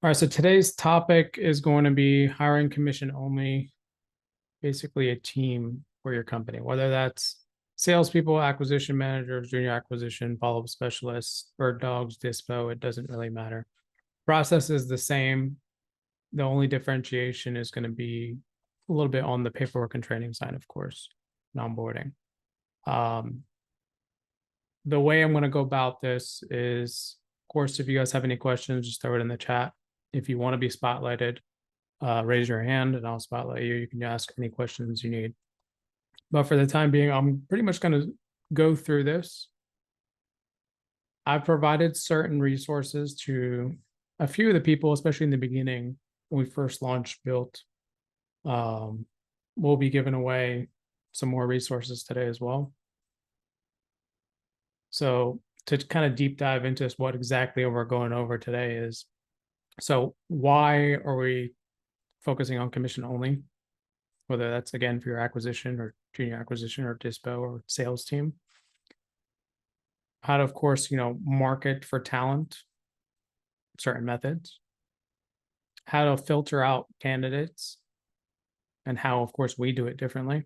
All right, so today's topic is going to be hiring commission only, basically a team for your company, whether that's salespeople, acquisition managers, junior acquisition, follow-up specialists, bird dogs, dispo, it doesn't really matter. Process is the same. The only differentiation is going to be a little bit on the paperwork and training side, of course, and onboarding. The way I'm going to go about this is, of course, if you guys have any questions, just throw it in the chat. If you want to be spotlighted, raise your hand and I'll spotlight you. You can ask any questions you need. But for the time being, I'm pretty much going to go through this. I've provided certain resources to a few of the people, especially in the beginning when we first launched Built. We'll be giving away some more resources today as well. So to kind of deep dive into what exactly we're going over today is, so why are we focusing on commission only? Whether that's again for your acquisition or junior acquisition or dispo or sales team. How to, of course, market for talent, certain methods. How to filter out candidates and how, of course, we do it differently.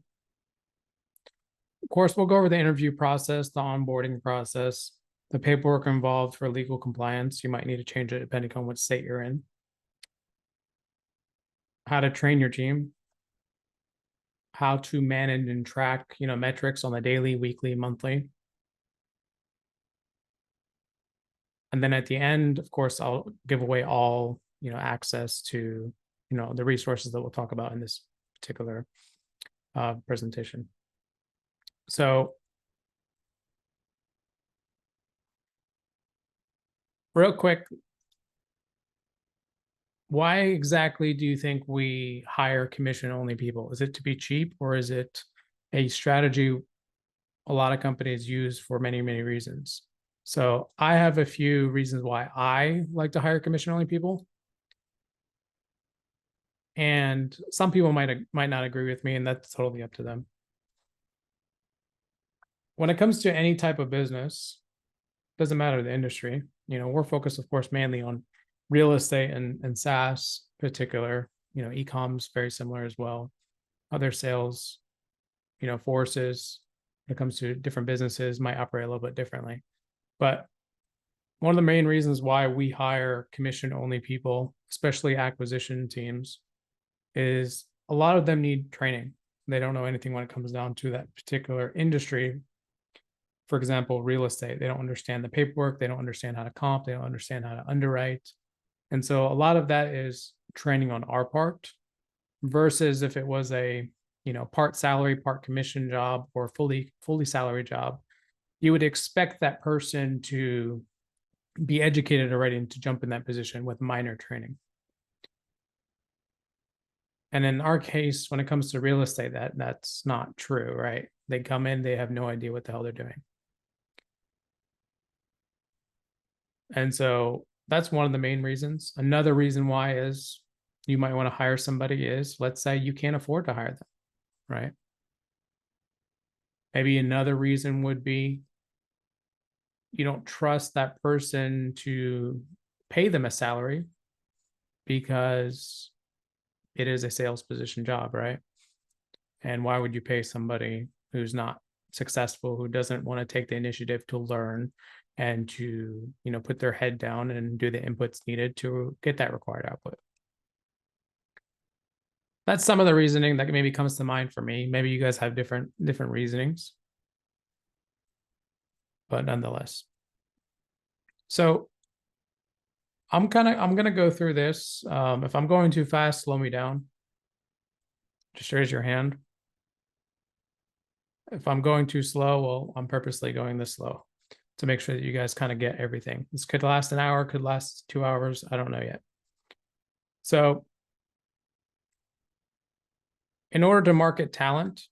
Of course, we'll go over the interview process, the onboarding process, the paperwork involved for legal compliance. You might need to change it depending on what state you're in. How to train your team. How to manage and track, metrics on the daily, weekly, monthly. And then at the end, of course, I'll give away all, access to, the resources that we'll talk about in this particular presentation. So real quick, why exactly do you think we hire commission only people? Is it to be cheap, or is it a strategy a lot of companies use for many, many reasons? So I have a few reasons why I like to hire commission only people. And some people might not agree with me, and that's totally up to them. When it comes to any type of business, doesn't matter the industry, we're focused, of course, mainly on real estate and SaaS particular, e-com's very similar as well. Other sales, forces, when it comes to different businesses, might operate a little bit differently. But one of the main reasons why we hire commission only people, especially acquisition teams, is a lot of them need training. They don't know anything when it comes down to that particular industry. For example, real estate, they don't understand the paperwork, they don't understand how to comp, they don't understand how to underwrite. And so a lot of that is training on our part versus if it was a, part salary, part commission job or fully salary job, you would expect that person to be educated already and to jump in that position with minor training. And in our case, when it comes to real estate, that's not true, right? They come in, they have no idea what the hell they're doing. And so that's one of the main reasons. Another reason why is you might want to hire somebody is, let's say you can't afford to hire them, right? Maybe another reason would be you don't trust that person to pay them a salary because it is a sales position job, right? And why would you pay somebody who's not successful, who doesn't want to take the initiative to learn and to, put their head down and do the inputs needed to get that required output? That's some of the reasoning that maybe comes to mind for me. Maybe you guys have different reasonings, but nonetheless. So I'm gonna go through this. If I'm going too fast, slow me down. Just raise your hand. If I'm going too slow, well, I'm purposely going this slow to make sure that you guys kind of get everything. This could last an hour, could last 2 hours. I don't know yet. So in order to market talent,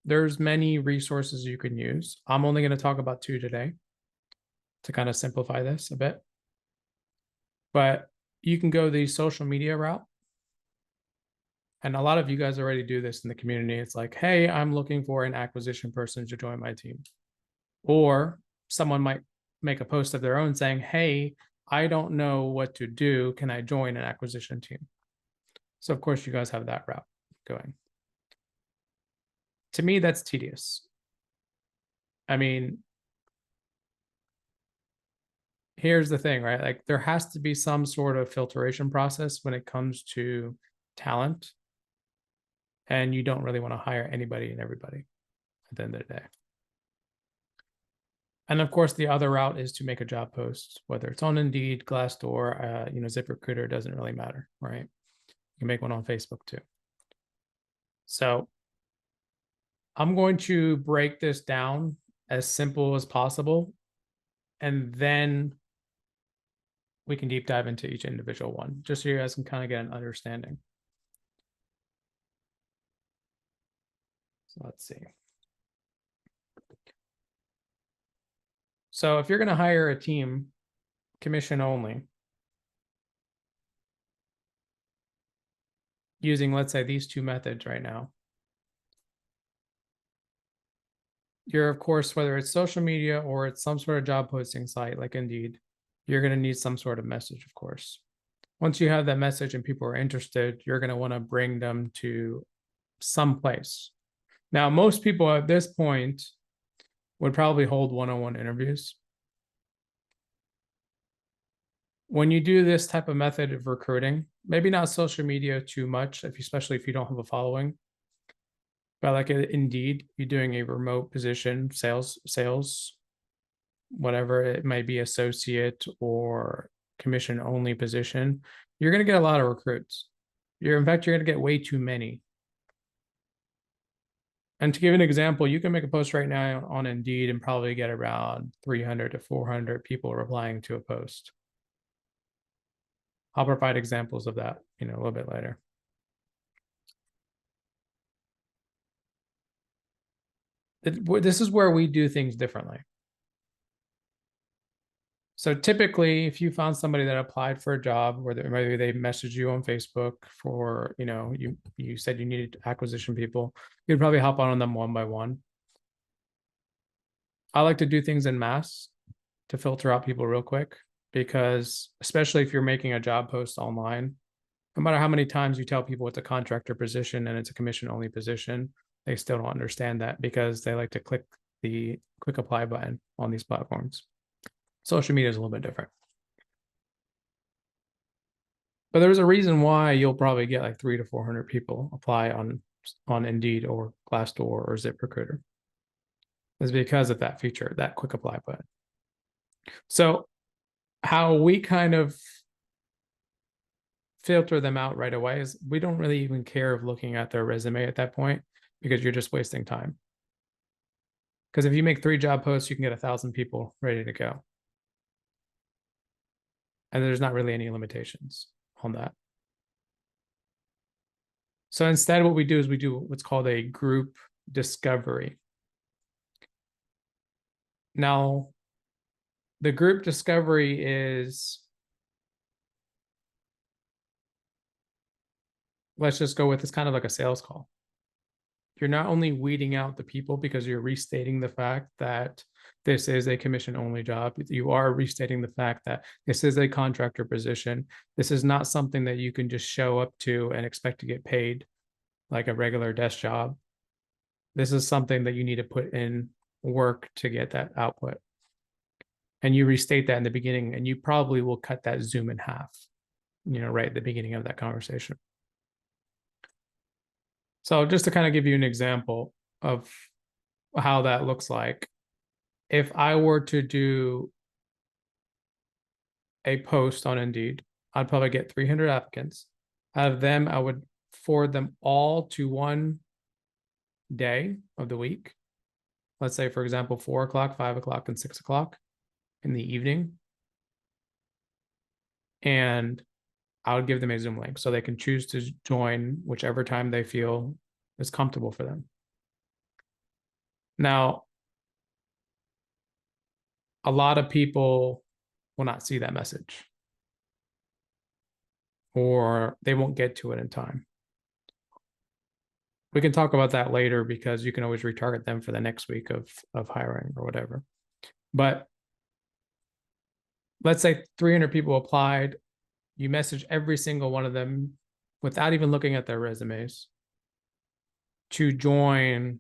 there's many resources you can use. I'm only going to talk about 2 today to kind of simplify this a bit. But you can go the social media route. And a lot of you guys already do this in the community. It's like, hey, I'm looking for an acquisition person to join my team. Or someone might make a post of their own saying, hey, I don't know what to do. Can I join an acquisition team? So of course you guys have that route going. To me, that's tedious. I mean, here's the thing, right? Like there has to be some sort of filtration process when it comes to talent. And you don't really want to hire anybody and everybody at the end of the day. And of course, the other route is to make a job post, whether it's on Indeed, Glassdoor, ZipRecruiter, doesn't really matter, right? You can make one on Facebook too. So I'm going to break this down as simple as possible, and then we can deep dive into each individual one, just so you guys can kind of get an understanding. So let's see. So if you're going to hire a team, commission only, using, let's say, these two methods right now, you're, of course, whether it's social media or it's some sort of job posting site like Indeed, you're going to need some sort of message, of course. Once you have that message and people are interested, you're going to want to bring them to some place. Now, most people at this point would probably hold one-on-one interviews. When you do this type of method of recruiting, maybe not social media too much, especially if you don't have a following, but like Indeed, you're doing a remote position, sales, whatever it might be, associate or commission only position, you're going to get a lot of recruits. In fact, you're going to get way too many. And to give an example, you can make a post right now on Indeed and probably get around 300 to 400 people replying to a post. I'll provide examples of that, a little bit later. This is where we do things differently. So typically, if you found somebody that applied for a job, or maybe they messaged you on Facebook for, you said you needed acquisition people, you'd probably hop on them one by one. I like to do things in mass to filter out people real quick, because especially if you're making a job post online, no matter how many times you tell people it's a contractor position and it's a commission only position, they still don't understand that because they like to click the quick apply button on these platforms. Social media is a little bit different. But there's a reason why you'll probably get like 300 to 400 people apply on Indeed or Glassdoor or ZipRecruiter. It's because of that feature, that quick apply button. So how we kind of filter them out right away is we don't really even care of looking at their resume at that point, because you're just wasting time. Because if you make 3 job posts, you can get 1,000 people ready to go. And there's not really any limitations on that. So instead, what we do is we do what's called a group discovery. Now, the group discovery is, let's just go with, it's kind of like a sales call. You're not only weeding out the people because you're restating the fact that this is a commission only job, you are restating the fact that this is a contractor position. This is not something that you can just show up to and expect to get paid like a regular desk job. This is something that you need to put in work to get that output. And you restate that in the beginning, and you probably will cut that Zoom in half, right at the beginning of that conversation. So just to kind of give you an example of how that looks like, if I were to do a post on Indeed, I'd probably get 300 applicants. Out of them, I would forward them all to one day of the week. Let's say, for example, 4 o'clock, 5 o'clock, and 6 o'clock in the evening. And I would give them a Zoom link so they can choose to join whichever time they feel is comfortable for them. Now, a lot of people will not see that message, or they won't get to it in time. We can talk about that later, because you can always retarget them for the next week of hiring or whatever. But let's say 300 people applied, you message every single one of them without even looking at their resumes to join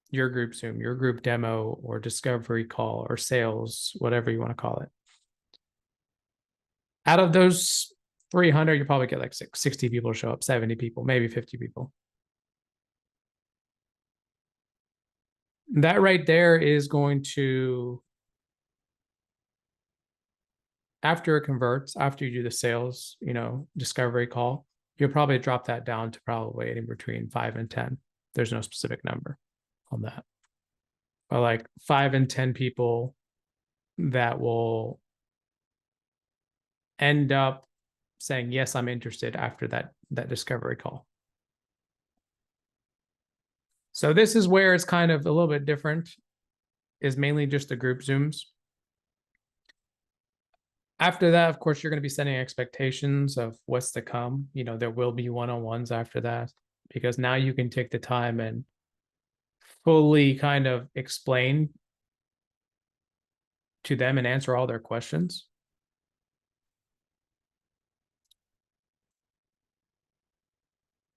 your group Zoom, your group demo or discovery call or sales, whatever you want to call it. Out of those 300, you probably get like 60 people show up, 70 people, maybe 50 people. That right there is going to, after it converts, after you do the sales, discovery call, you'll probably drop that down to probably in between 5 and 10. There's no specific number on that. But like 5 and 10 people that will end up saying, yes, I'm interested after that discovery call. So this is where it's kind of a little bit different, is mainly just the group Zooms. After that, of course, you're going to be setting expectations of what's to come. There will be one-on-ones after that, because now you can take the time and fully kind of explain to them and answer all their questions.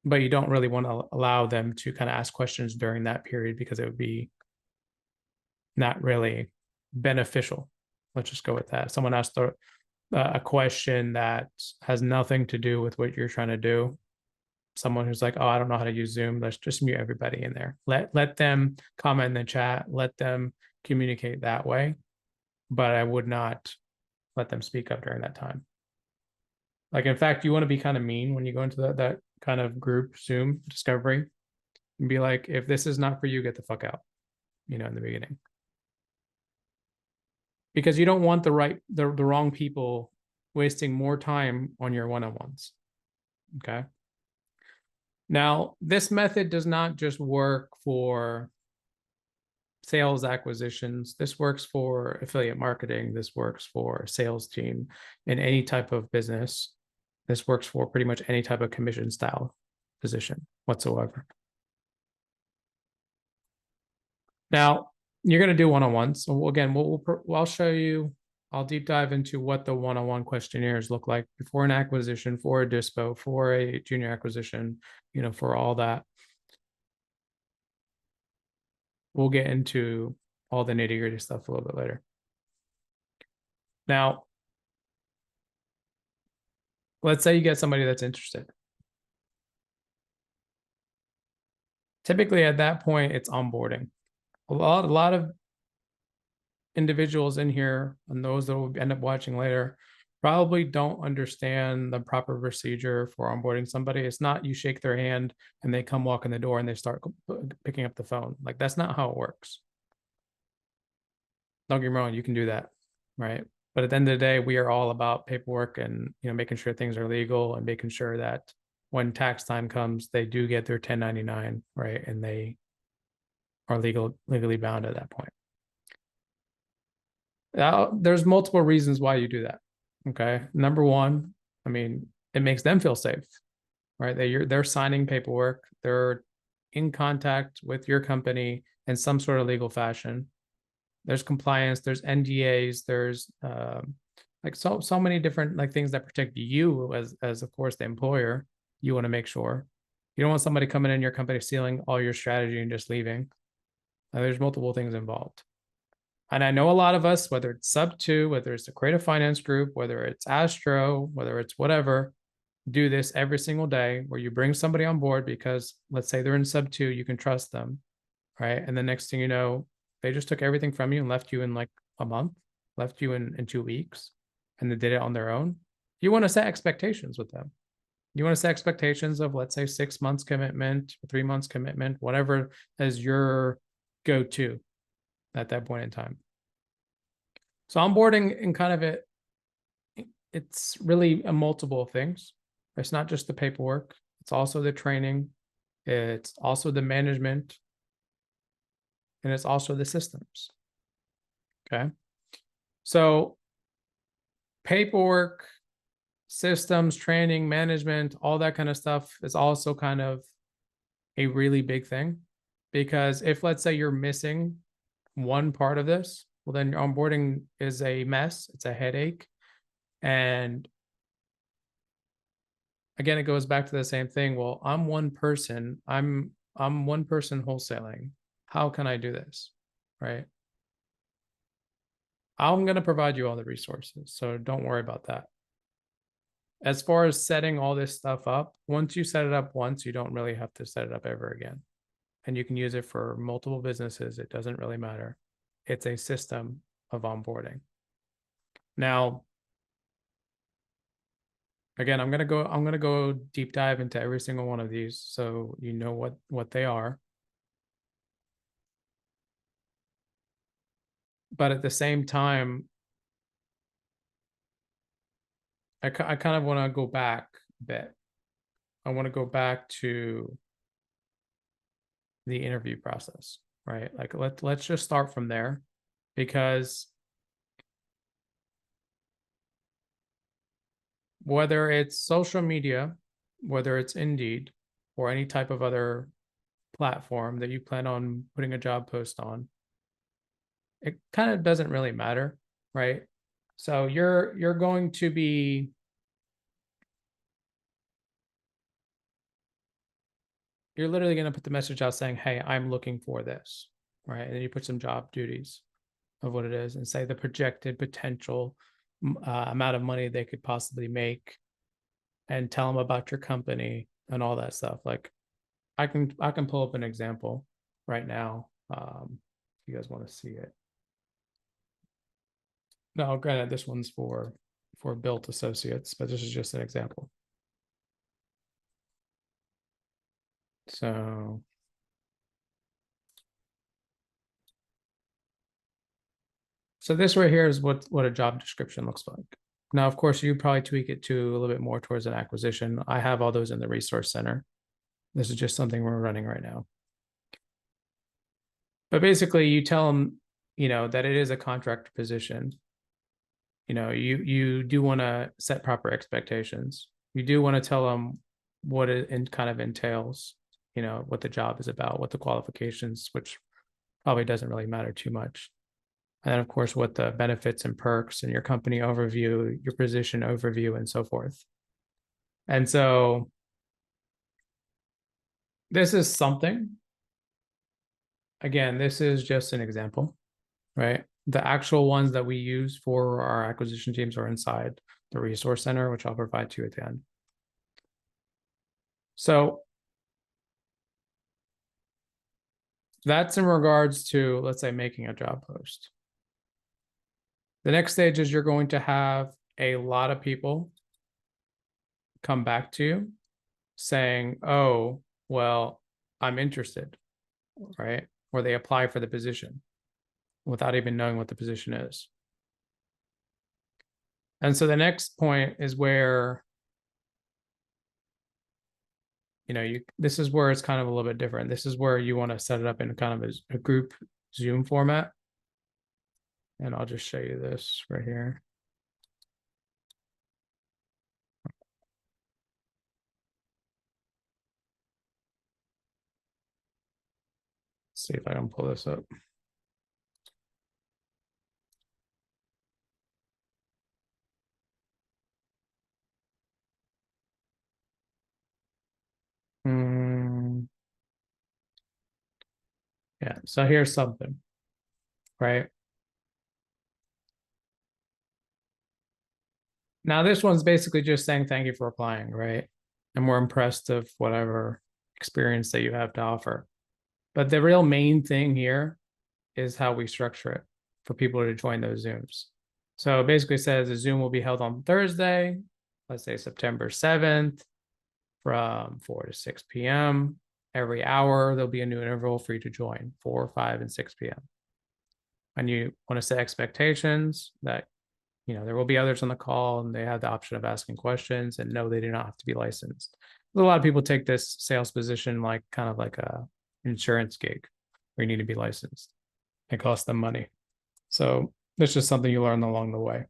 But you don't really want to allow them to kind of ask questions during that period, because it would be not really beneficial. Let's just go with that. Someone asked a question that has nothing to do with what you're trying to do. Someone who's like, oh, I don't know how to use Zoom. Let's just mute everybody in there. Let them comment in the chat. Let them communicate that way. But I would not let them speak up during that time. Like, in fact, you want to be kind of mean when you go into that kind of group Zoom discovery and be like, if this is not for you, get the fuck out, in the beginning. Because you don't want the wrong people wasting more time on your one-on-ones. Okay. Now, this method does not just work for sales acquisitions. This works for affiliate marketing. This works for sales team in any type of business. This works for pretty much any type of commission style position whatsoever. Now, you're going to do one-on-ones. So again, I'll show you, I'll deep dive into what the one-on-one questionnaires look like before an acquisition, for a dispo, for a junior acquisition, for all that. We'll get into all the nitty-gritty stuff a little bit later. Now, let's say you get somebody that's interested. Typically at that point, it's onboarding. A lot of individuals in here, and those that will end up watching later, probably don't understand the proper procedure for onboarding somebody. It's not you shake their hand and they come walk in the door and they start picking up the phone. Like, that's not how it works. Don't get me wrong, you can do that, right? But at the end of the day, we are all about paperwork and making sure things are legal and making sure that when tax time comes, they do get their 1099, right? And they are legally bound at that point. Now, there's multiple reasons why you do that. Okay. Number one, it makes them feel safe, right? They're signing paperwork. They're in contact with your company in some sort of legal fashion. There's compliance, there's NDAs, there's like so many different like things that protect you as of course the employer. You want to make sure you don't want somebody coming in your company stealing all your strategy and just leaving. There's multiple things involved. And I know a lot of us, whether it's Sub 2, whether it's the Creative Finance Group, whether it's Astro, whether it's whatever, do this every single day where you bring somebody on board because let's say they're in Sub 2, you can trust them, right? And the next thing you know, they just took everything from you and left you in like a month, left you in 2 weeks, and they did it on their own. You want to set expectations with them. You want to set expectations of, let's say, 6 months commitment, 3 months commitment, whatever is your go-to at that point in time. So onboarding and kind of it's really a multiple things. It's not just the paperwork. It's also the training. It's also the management. And it's also the systems. Okay. So paperwork, systems, training, management, all that kind of stuff is also kind of a really big thing, because if let's say you're missing one part of this, well, then your onboarding is a mess. It's a headache. And again, it goes back to the same thing. Well, I'm one person. I'm one person wholesaling. How can I do this? Right. I'm going to provide you all the resources. So don't worry about that. As far as setting all this stuff up, once you set it up once, you don't really have to set it up ever again. And you can use it for multiple businesses. It doesn't really matter. It's a system of onboarding. Now, again, I'm gonna go deep dive into every single one of these so you know what they are. But at the same time, I kind of want to go back a bit. I want to go back to the interview process, right? Like let's just start from there, because whether it's social media, whether it's Indeed, or any type of other platform that you plan on putting a job post on, it kind of doesn't really matter, right? So you're going to be you're literally going to put the message out saying, hey, I'm looking for this, right? And then you put some job duties of what it is and say the projected potential amount of money they could possibly make, and tell them about your company and all that stuff. Like I can pull up an example right now. If you guys want to see it. No, granted, this one's for Built Associates, but this is just an example. So this right here is what a job description looks like. Now, of course, you probably tweak it to a little bit more towards an acquisition. I have all those in the resource center. This is just something we're running right now. But basically, you tell them, that it is a contract position. You do want to set proper expectations. You do want to tell them what it kind of entails, what the job is about, what the qualifications, which probably doesn't really matter too much. And then, of course, what the benefits and perks and your company overview, your position overview, and so forth. And so this is something. Again, this is just an example, right? The actual ones that we use for our acquisition teams are inside the resource center, which I'll provide to you at the end. So that's in regards to, let's say, making a job post. The next stage is you're going to have a lot of people come back to you saying, oh, well, I'm interested, right? Or they apply for the position without even knowing what the position is. And so the next point is where, this is where it's kind of a little bit different. This is where you want to set it up in kind of a group Zoom format. And I'll just show you this right here. Let's see if I can pull this up. Yeah, so here's something, right? Now this one's basically just saying thank you for applying, right? And we're impressed of whatever experience that you have to offer. But the real main thing here is how we structure it for people to join those Zooms. So it basically says the Zoom will be held on Thursday, let's say September 7th, from 4 to 6 p.m. Every hour, there'll be a new interval for you to join, 4, 5, and 6 p.m. And you want to set expectations that, there will be others on the call and they have the option of asking questions, and no, they do not have to be licensed. A lot of people take this sales position like kind of like a insurance gig where you need to be licensed. It costs them money. So that's just something you learn along the way.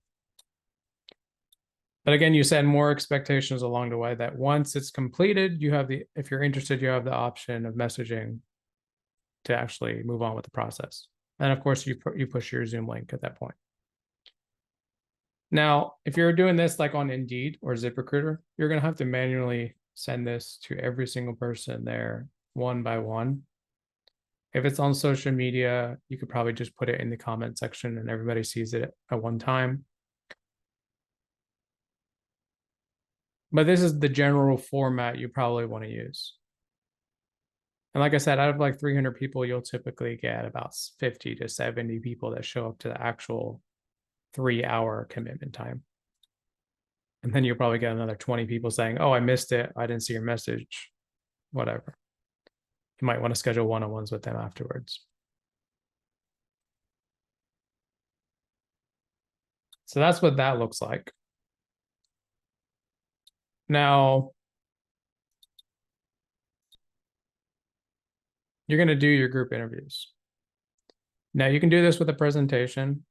But again, you set more expectations along the way that once it's completed, you have if you're interested, you have the option of messaging to actually move on with the process. And of course, you push your Zoom link at that point. Now, if you're doing this like on Indeed or ZipRecruiter, you're going to have to manually send this to every single person there one by one. If it's on social media, you could probably just put it in the comment section and everybody sees it at one time. But this is the general format you probably want to use. And like I said, out of like 300 people, you'll typically get about 50 to 70 people that show up to the actual 3-hour commitment time. And then you'll probably get another 20 people saying, oh, I missed it. I didn't see your message, whatever. You might want to schedule one-on-ones with them afterwards. So that's what that looks like. Now, you're going to do your group interviews. Now, you can do this with a presentation,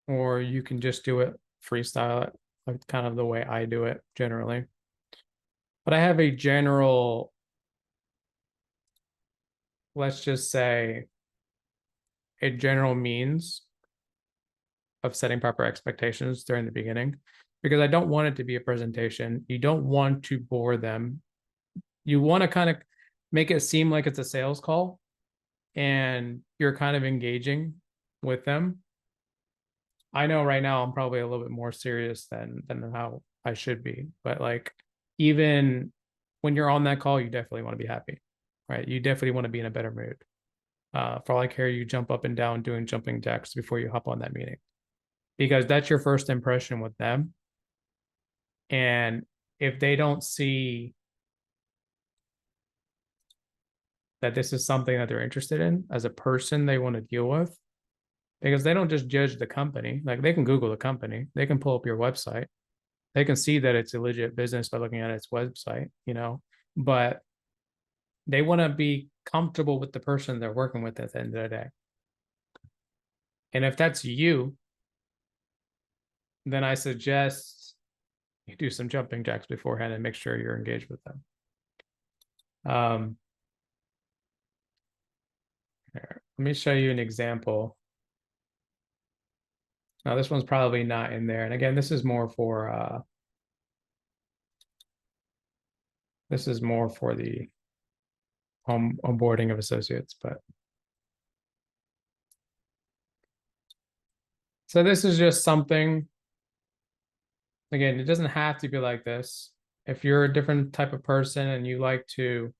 or you can just do it, freestyle it, like kind of the way I do it generally. But I have a general, let's just say, a general means of setting proper expectations during the beginning, because I don't want it to be a presentation. You don't want to bore them. You want to kind of make it seem like it's a sales call and you're kind of engaging with them. I know right now I'm probably a little bit more serious than how I should be, but like even when you're on that call, you definitely want to be happy, right? You definitely want to be in a better mood. For all I care, you jump up and down doing jumping jacks before you hop on that meeting, because that's your first impression with them. And if they don't see that this is something that they're interested in as a person they want to deal with, because they don't just judge the company. Like they can Google the company, they can pull up your website, they can see that it's a legit business by looking at its website, but they want to be comfortable with the person they're working with at the end of the day. And if that's you, then I suggest you do some jumping jacks beforehand and make sure you're engaged with them. Here, let me show you an example. Now, this one's probably not in there. And again, this is more for the onboarding of associates, but so this is just something. Again, it doesn't have to be like this. If you're a different type of person and you like to,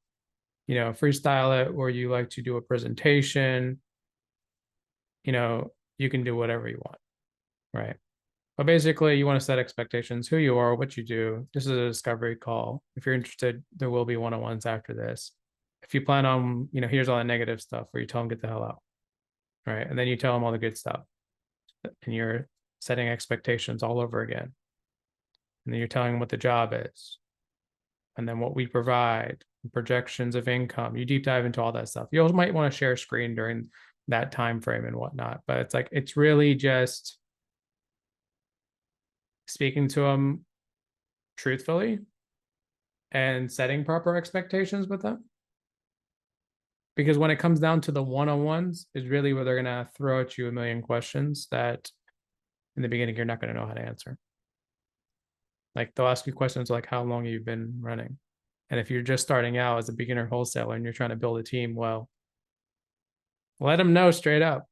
freestyle it, or you like to do a presentation, you can do whatever you want, right? But basically, you want to set expectations, who you are, what you do. This is a discovery call. If you're interested, there will be one-on-ones after this. If you plan on, here's all the negative stuff, where you tell them, get the hell out, right? And then you tell them all the good stuff. And you're setting expectations all over again. And then you're telling them what the job is. And then what we provide, projections of income. You deep dive into all that stuff. You also might want to share a screen during that time frame and whatnot. But it's really just speaking to them truthfully and setting proper expectations with them. Because when it comes down to the one-on-ones is really where they're going to throw at you a million questions that in the beginning, you're not going to know how to answer. Like they'll ask you questions like, how long have you been running? And if you're just starting out as a beginner wholesaler and you're trying to build a team, well, let them know straight up.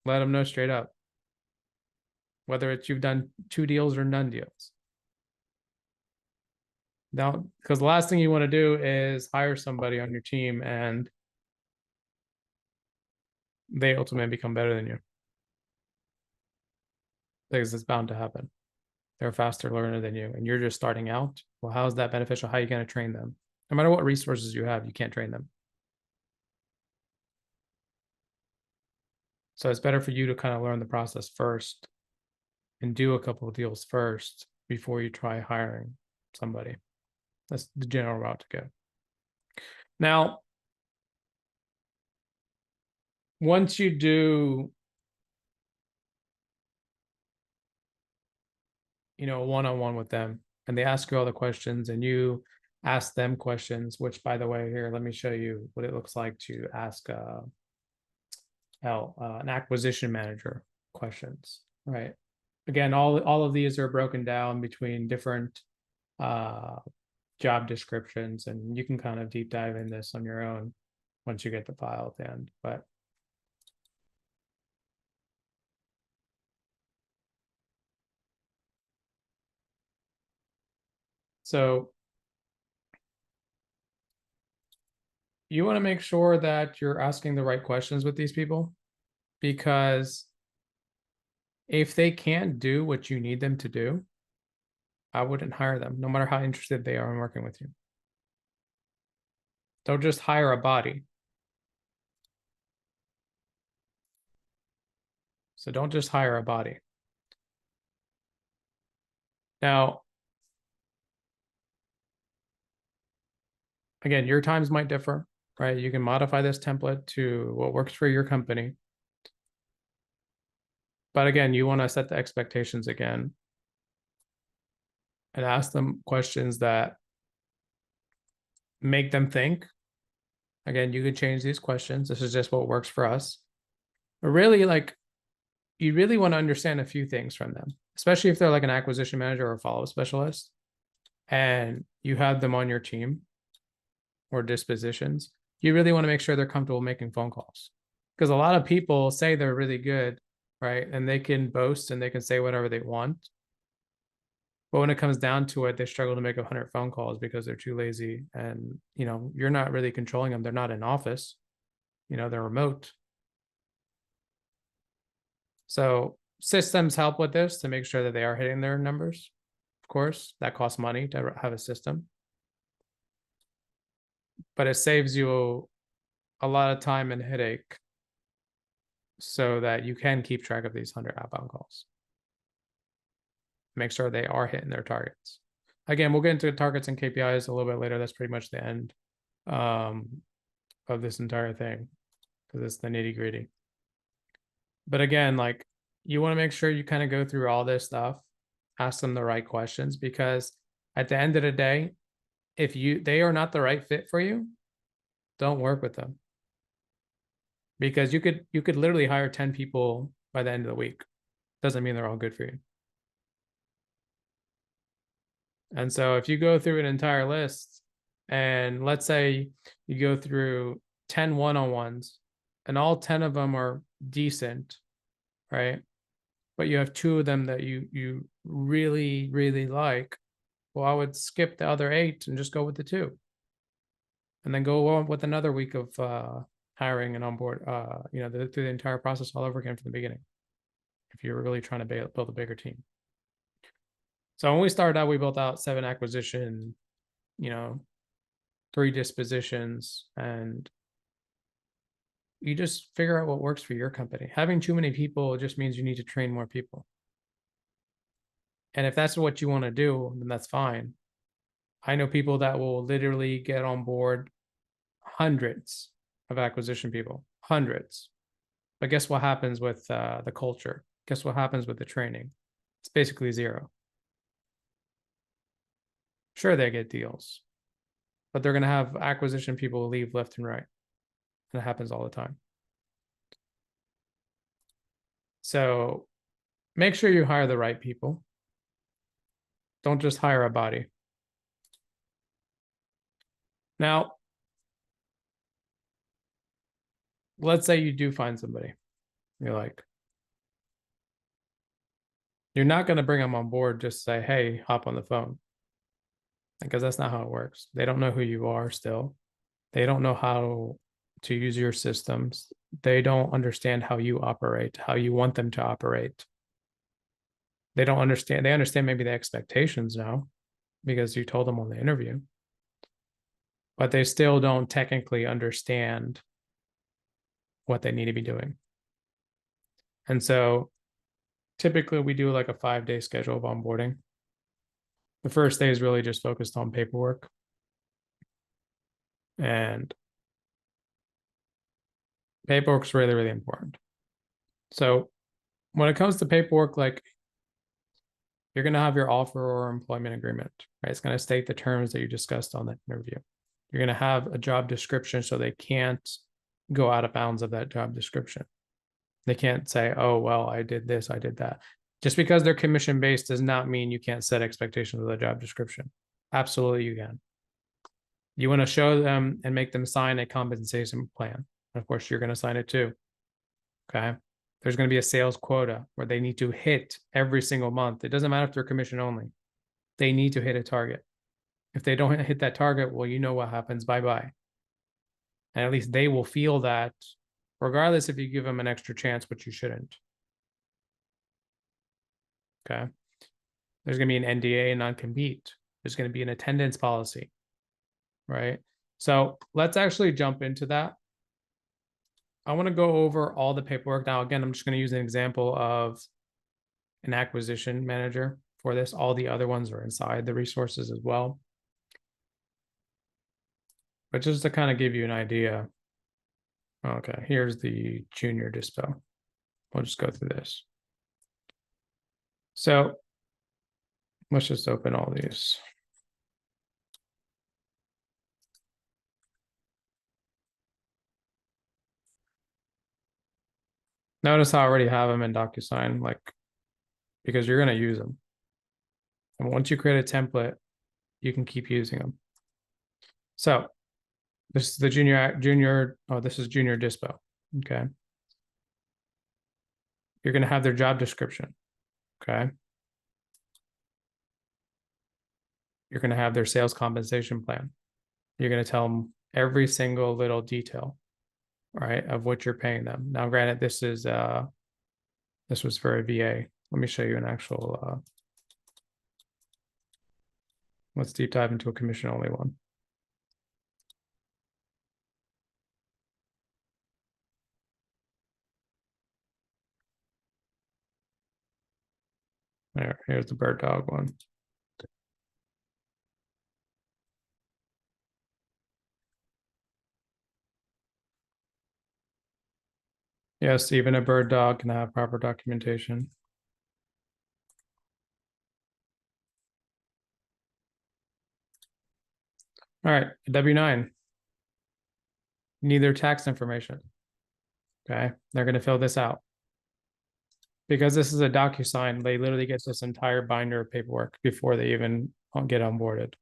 Let them know straight up. Whether it's you've done 2 deals or none deals. Now, because the last thing you want to do is hire somebody on your team and they ultimately become better than you. Because it's bound to happen. They're a faster learner than you and you're just starting out. Well, how is that beneficial? How are you going to train them? No matter what resources you have, you can't train them. So it's better for you to kind of learn the process first and do a couple of deals first before you try hiring somebody. That's the general route to go. Now, once you do, one-on-one with them and they ask you all the questions and you ask them questions, which by the way, here, let me show you what it looks like to ask an acquisition manager questions, right? Again, all of these are broken down between different job descriptions, and you can kind of deep dive in this on your own once you get the file at the end. But so you want to make sure that you're asking the right questions with these people, because if they can't do what you need them to do, I wouldn't hire them, no matter how interested they are in working with you. Don't just hire a body. So don't just hire a body. Now, again, your times might differ, right? You can modify this template to what works for your company. But again, you want to set the expectations again and ask them questions that make them think. Again, you could change these questions. This is just what works for us. But really, like, you really want to understand a few things from them, especially if they're like an acquisition manager or a follow-up specialist, and you have them on your team or dispositions. You really want to make sure they're comfortable making phone calls, because a lot of people say they're really good, right? And they can boast and they can say whatever they want. But when it comes down to it, they struggle to make 100 phone calls because they're too lazy. And, you're not really controlling them. They're not in office, they're remote. So systems help with this to make sure that they are hitting their numbers. Of course, that costs money to have a system, but it saves you a lot of time and headache so that you can keep track of these 100 outbound calls. Make sure they are hitting their targets. Again, we'll get into targets and KPIs a little bit later. That's pretty much the end of this entire thing, because it's the nitty gritty. But again, like, you want to make sure you kind of go through all this stuff, ask them the right questions, because at the end of the day, if they are not the right fit for you, don't work with them. Because you could literally hire 10 people by the end of the week. Doesn't mean they're all good for you. And so if you go through an entire list, and let's say you go through 10 one-on-ones and all 10 of them are decent, right? But you have 2 of them that you really, really like. Well, I would skip the other 8 and just go with the 2. And then go on with another week of hiring and onboard, through the entire process all over again from the beginning, if you're really trying to build a bigger team. So when we started out, we built out 7 acquisition, 3 dispositions, and you just figure out what works for your company. Having too many people just means you need to train more people. And if that's what you want to do, then that's fine. I know people that will literally get on board hundreds of acquisition people, hundreds. But guess what happens with the culture? Guess what happens with the training? It's basically 0. Sure, they get deals, but they're going to have acquisition people leave left and right. And it happens all the time. So make sure you hire the right people. Don't just hire a body. Now, let's say you do find somebody you're like, you're not going to bring them on board, just say, hey, hop on the phone. Because that's not how it works. They don't know who you are still. They don't know how to use your systems. They don't understand how you operate, how you want them to operate. They don't understand. They understand maybe the expectations now because you told them on the interview, but they still don't technically understand what they need to be doing. And so typically we do like a 5-day schedule of onboarding. The first day is really just focused on paperwork. And paperwork's really, really important. So when it comes to paperwork, like, you're going to have your offer or employment agreement, right? It's going to state the terms that you discussed on that interview. You're going to have a job description so they can't go out of bounds of that job description. They can't say, oh, well, I did this, I did that. Just because they're commission based does not mean you can't set expectations with a job description. Absolutely, you can. You want to show them and make them sign a compensation plan. Of course, you're going to sign it too. Okay. There's going to be a sales quota where they need to hit every single month. It doesn't matter if they're commission only. They need to hit a target. If they don't hit that target, well, you know what happens. Bye-bye. And at least they will feel that regardless if you give them an extra chance, which you shouldn't. Okay. There's going to be an NDA and non-compete. There's going to be an attendance policy, right? So let's actually jump into that. I want to go over all the paperwork. Now, again, I'm just going to use an example of an acquisition manager for this. All the other ones are inside the resources as well. But just to kind of give you an idea. Okay, here's the junior dispo. We'll just go through this. So let's just open all these. Notice how I already have them in DocuSign, like, because you're going to use them. And once you create a template, you can keep using them. So this is the this is junior dispo. Okay. You're going to have their job description. Okay. You're going to have their sales compensation plan. You're going to tell them every single little detail, right, of what you're paying them. Now, granted, this was for a VA. Let me show you an actual, let's deep dive into a commission only one. There, here's the bird dog one. Yes, even a bird dog can have proper documentation. All right, W-9. Need their tax information. Okay, they're going to fill this out. Because this is a DocuSign, they literally get this entire binder of paperwork before they even get onboarded.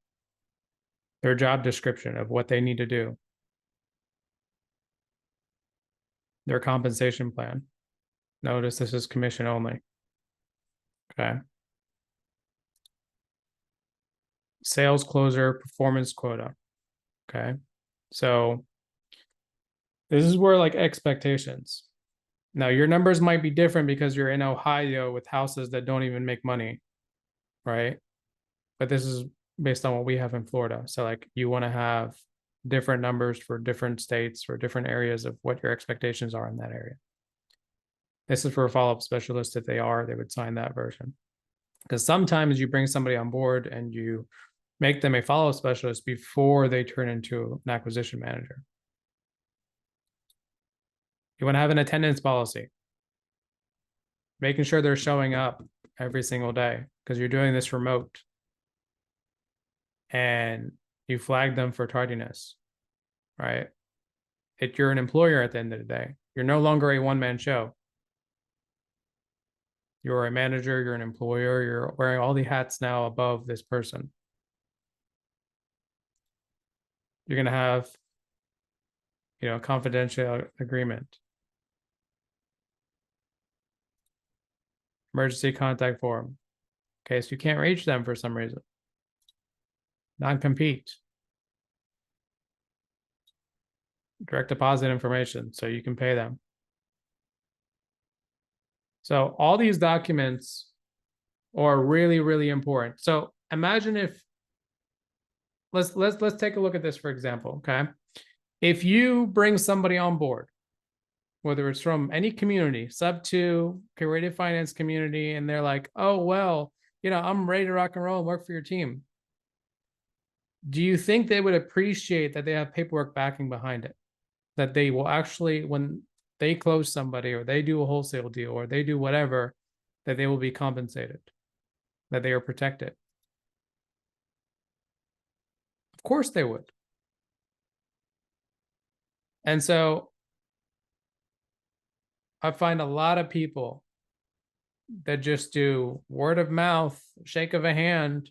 Their job description of what they need to do. Their compensation plan. Notice this is commission only. Okay. Sales closer performance quota. Okay. So this is where like expectations. Now your numbers might be different because you're in Ohio with houses that don't even make money, right? But this is based on what we have in Florida. So like you want to have different numbers for different states or different areas of what your expectations are in that area. This is for a follow-up specialist. If they would sign that version. Because sometimes you bring somebody on board and you make them a follow-up specialist before they turn into an acquisition manager. You want to have an attendance policy, making sure they're showing up every single day because you're doing this remote and you flag them for tardiness, right? You're an employer at the end of the day. You're no longer a one-man show. You're a manager, you're an employer, you're wearing all the hats now above this person. You're going to have, confidential agreement. Emergency contact form. In case you can't reach them for some reason. Non-compete. Direct deposit information so you can pay them. So all these documents are really, really important. So imagine if, let's take a look at this, for example, okay? If you bring somebody on board, whether it's from any community, sub to creative finance community, and they're like, oh, well, I'm ready to rock and roll and work for your team. Do you think they would appreciate that they have paperwork backing behind it? That they will actually, when they close somebody or they do a wholesale deal or they do whatever, that they will be compensated, that they are protected? Of course they would. And so I find a lot of people that just do word of mouth, shake of a hand.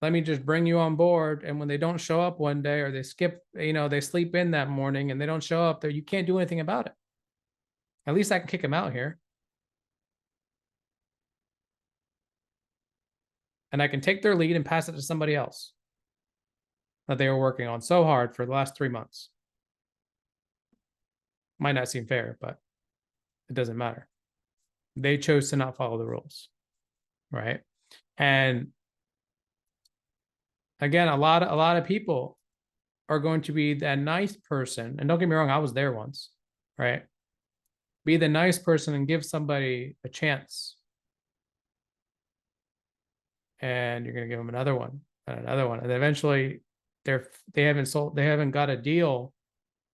Let me just bring you on board. And when they don't show up one day, or they skip, they sleep in that morning and they don't show up there, you can't do anything about it. At least I can kick them out here. And I can take their lead and pass it to somebody else that they were working on so hard for the last 3 months. Might not seem fair, but it doesn't matter. They chose to not follow the rules, right? And again, a lot of people are going to be that nice person. And don't get me wrong, I was there once, right? Be the nice person and give somebody a chance. And you're going to give them another one and another one. And eventually they haven't got a deal,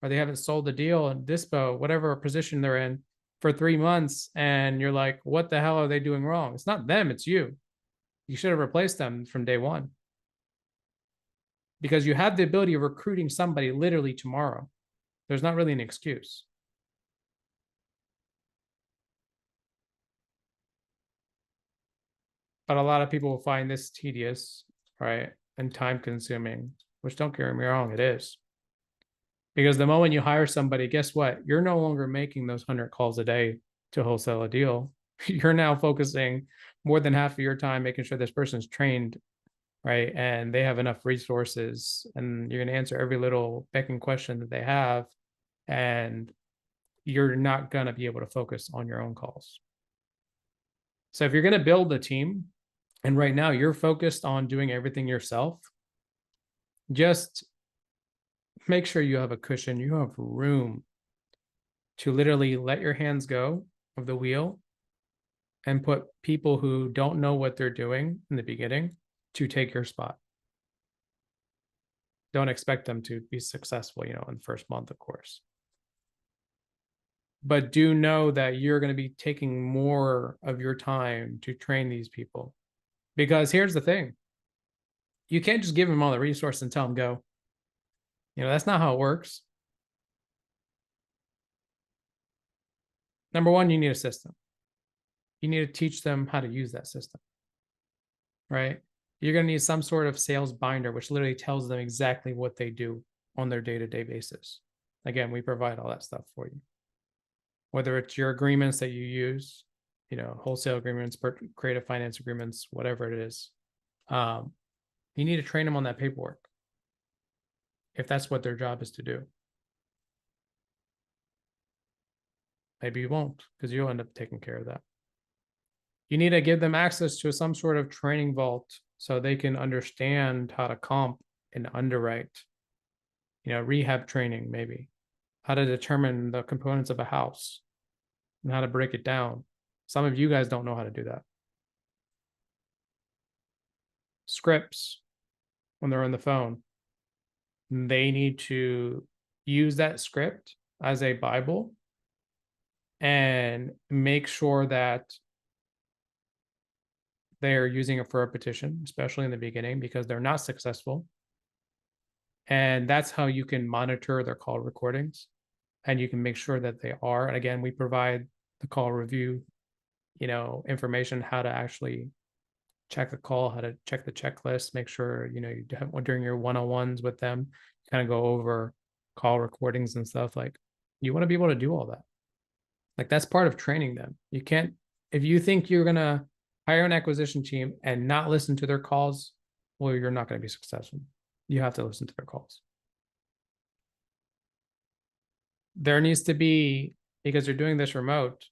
or they haven't sold the deal in Dispo, whatever position they're in, for 3 months. And you're like, what the hell are they doing wrong? It's not them, it's you. You should have replaced them from day one, because you have the ability of recruiting somebody literally tomorrow. There's not really an excuse. But a lot of people will find this tedious, right? And time consuming, which, don't get me wrong, it is. Because the moment you hire somebody, guess what? You're no longer making those 100 calls a day to wholesale a deal. You're now focusing more than half of your time making sure this person's trained, right? And they have enough resources, and you're going to answer every little begging question that they have. And you're not going to be able to focus on your own calls. So if you're going to build a team, and right now you're focused on doing everything yourself, just make sure you have a cushion, you have room to literally let your hands go of the wheel and put people who don't know what they're doing in the beginning to take your spot. Don't expect them to be successful, in the first month, of course. But do know that you're going to be taking more of your time to train these people. Because here's the thing. You can't just give them all the resources and tell them go. That's not how it works. Number one, you need a system. You need to teach them how to use that system, right? You're going to need some sort of sales binder, which literally tells them exactly what they do on their day-to-day basis. Again, we provide all that stuff for you. Whether it's your agreements that you use, wholesale agreements, creative finance agreements, whatever it is, you need to train them on that paperwork, if that's what their job is to do. Maybe you won't, because you'll end up taking care of that. You need to give them access to some sort of training vault so they can understand how to comp and underwrite, rehab training, maybe how to determine the components of a house and how to break it down. Some of you guys don't know how to do that. Scripts, when they're on the phone, they need to use that script as a Bible and make sure that they're using it for a petition, especially in the beginning, because they're not successful. And that's how you can monitor their call recordings, and you can make sure that they are. And again, we provide the call review, information, how to actually check a call, how to check the checklist, make sure, you during your one-on-ones with them, kind of go over call recordings and stuff. Like, you want to be able to do all that. Like, that's part of training them. You can't, if you think you're going to hire an acquisition team and not listen to their calls, well, you're not going to be successful. You have to listen to their calls. There needs to be, because you're doing this remote,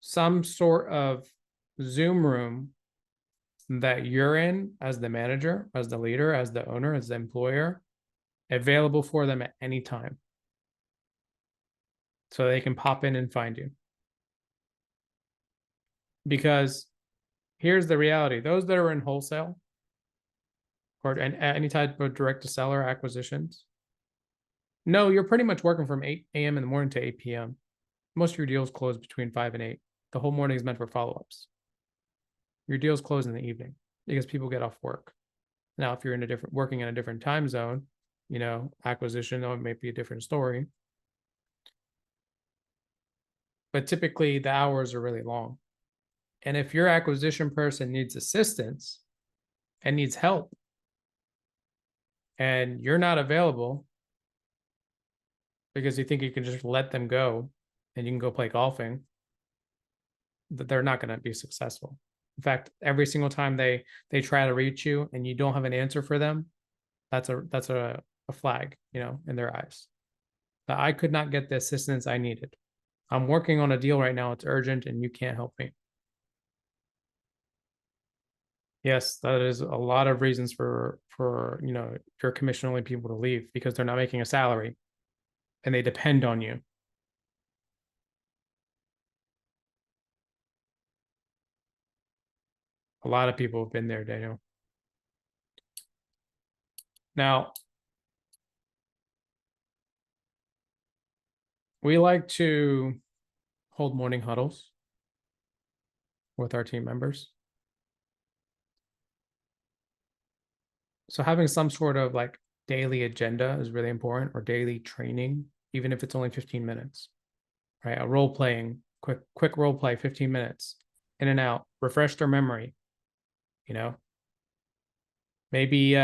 some sort of Zoom room that you're in as the manager, as the leader, as the owner, as the employer, available for them at any time, so they can pop in and find you. Because here's the reality. Those that are in wholesale or any type of direct to seller acquisitions, no, you're pretty much working from 8 a.m. in the morning to 8 p.m. Most of your deals close between 5 and 8. The whole morning is meant for follow-ups. Your deals close in the evening because people get off work. Now, if you're working in a different time zone, acquisition, it may be a different story. but typically the hours are really long. And if your acquisition person needs assistance and needs help, and you're not available because you think you can just let them go and you can go play golfing, that they're not going to be successful. In fact, every single time they try to reach you and you don't have an answer for them, that's a flag, in their eyes. That I could not get the assistance I needed. I'm working on a deal right now. It's urgent and you can't help me. Yes, that is a lot of reasons for your commission only people to leave, because they're not making a salary and they depend on you. A lot of people have been there, Daniel. Now, we like to hold morning huddles with our team members. So having some sort of like daily agenda is really important, or daily training, even if it's only 15 minutes, right? A role playing, quick role play, 15 minutes, in and out, refresh their memory, maybe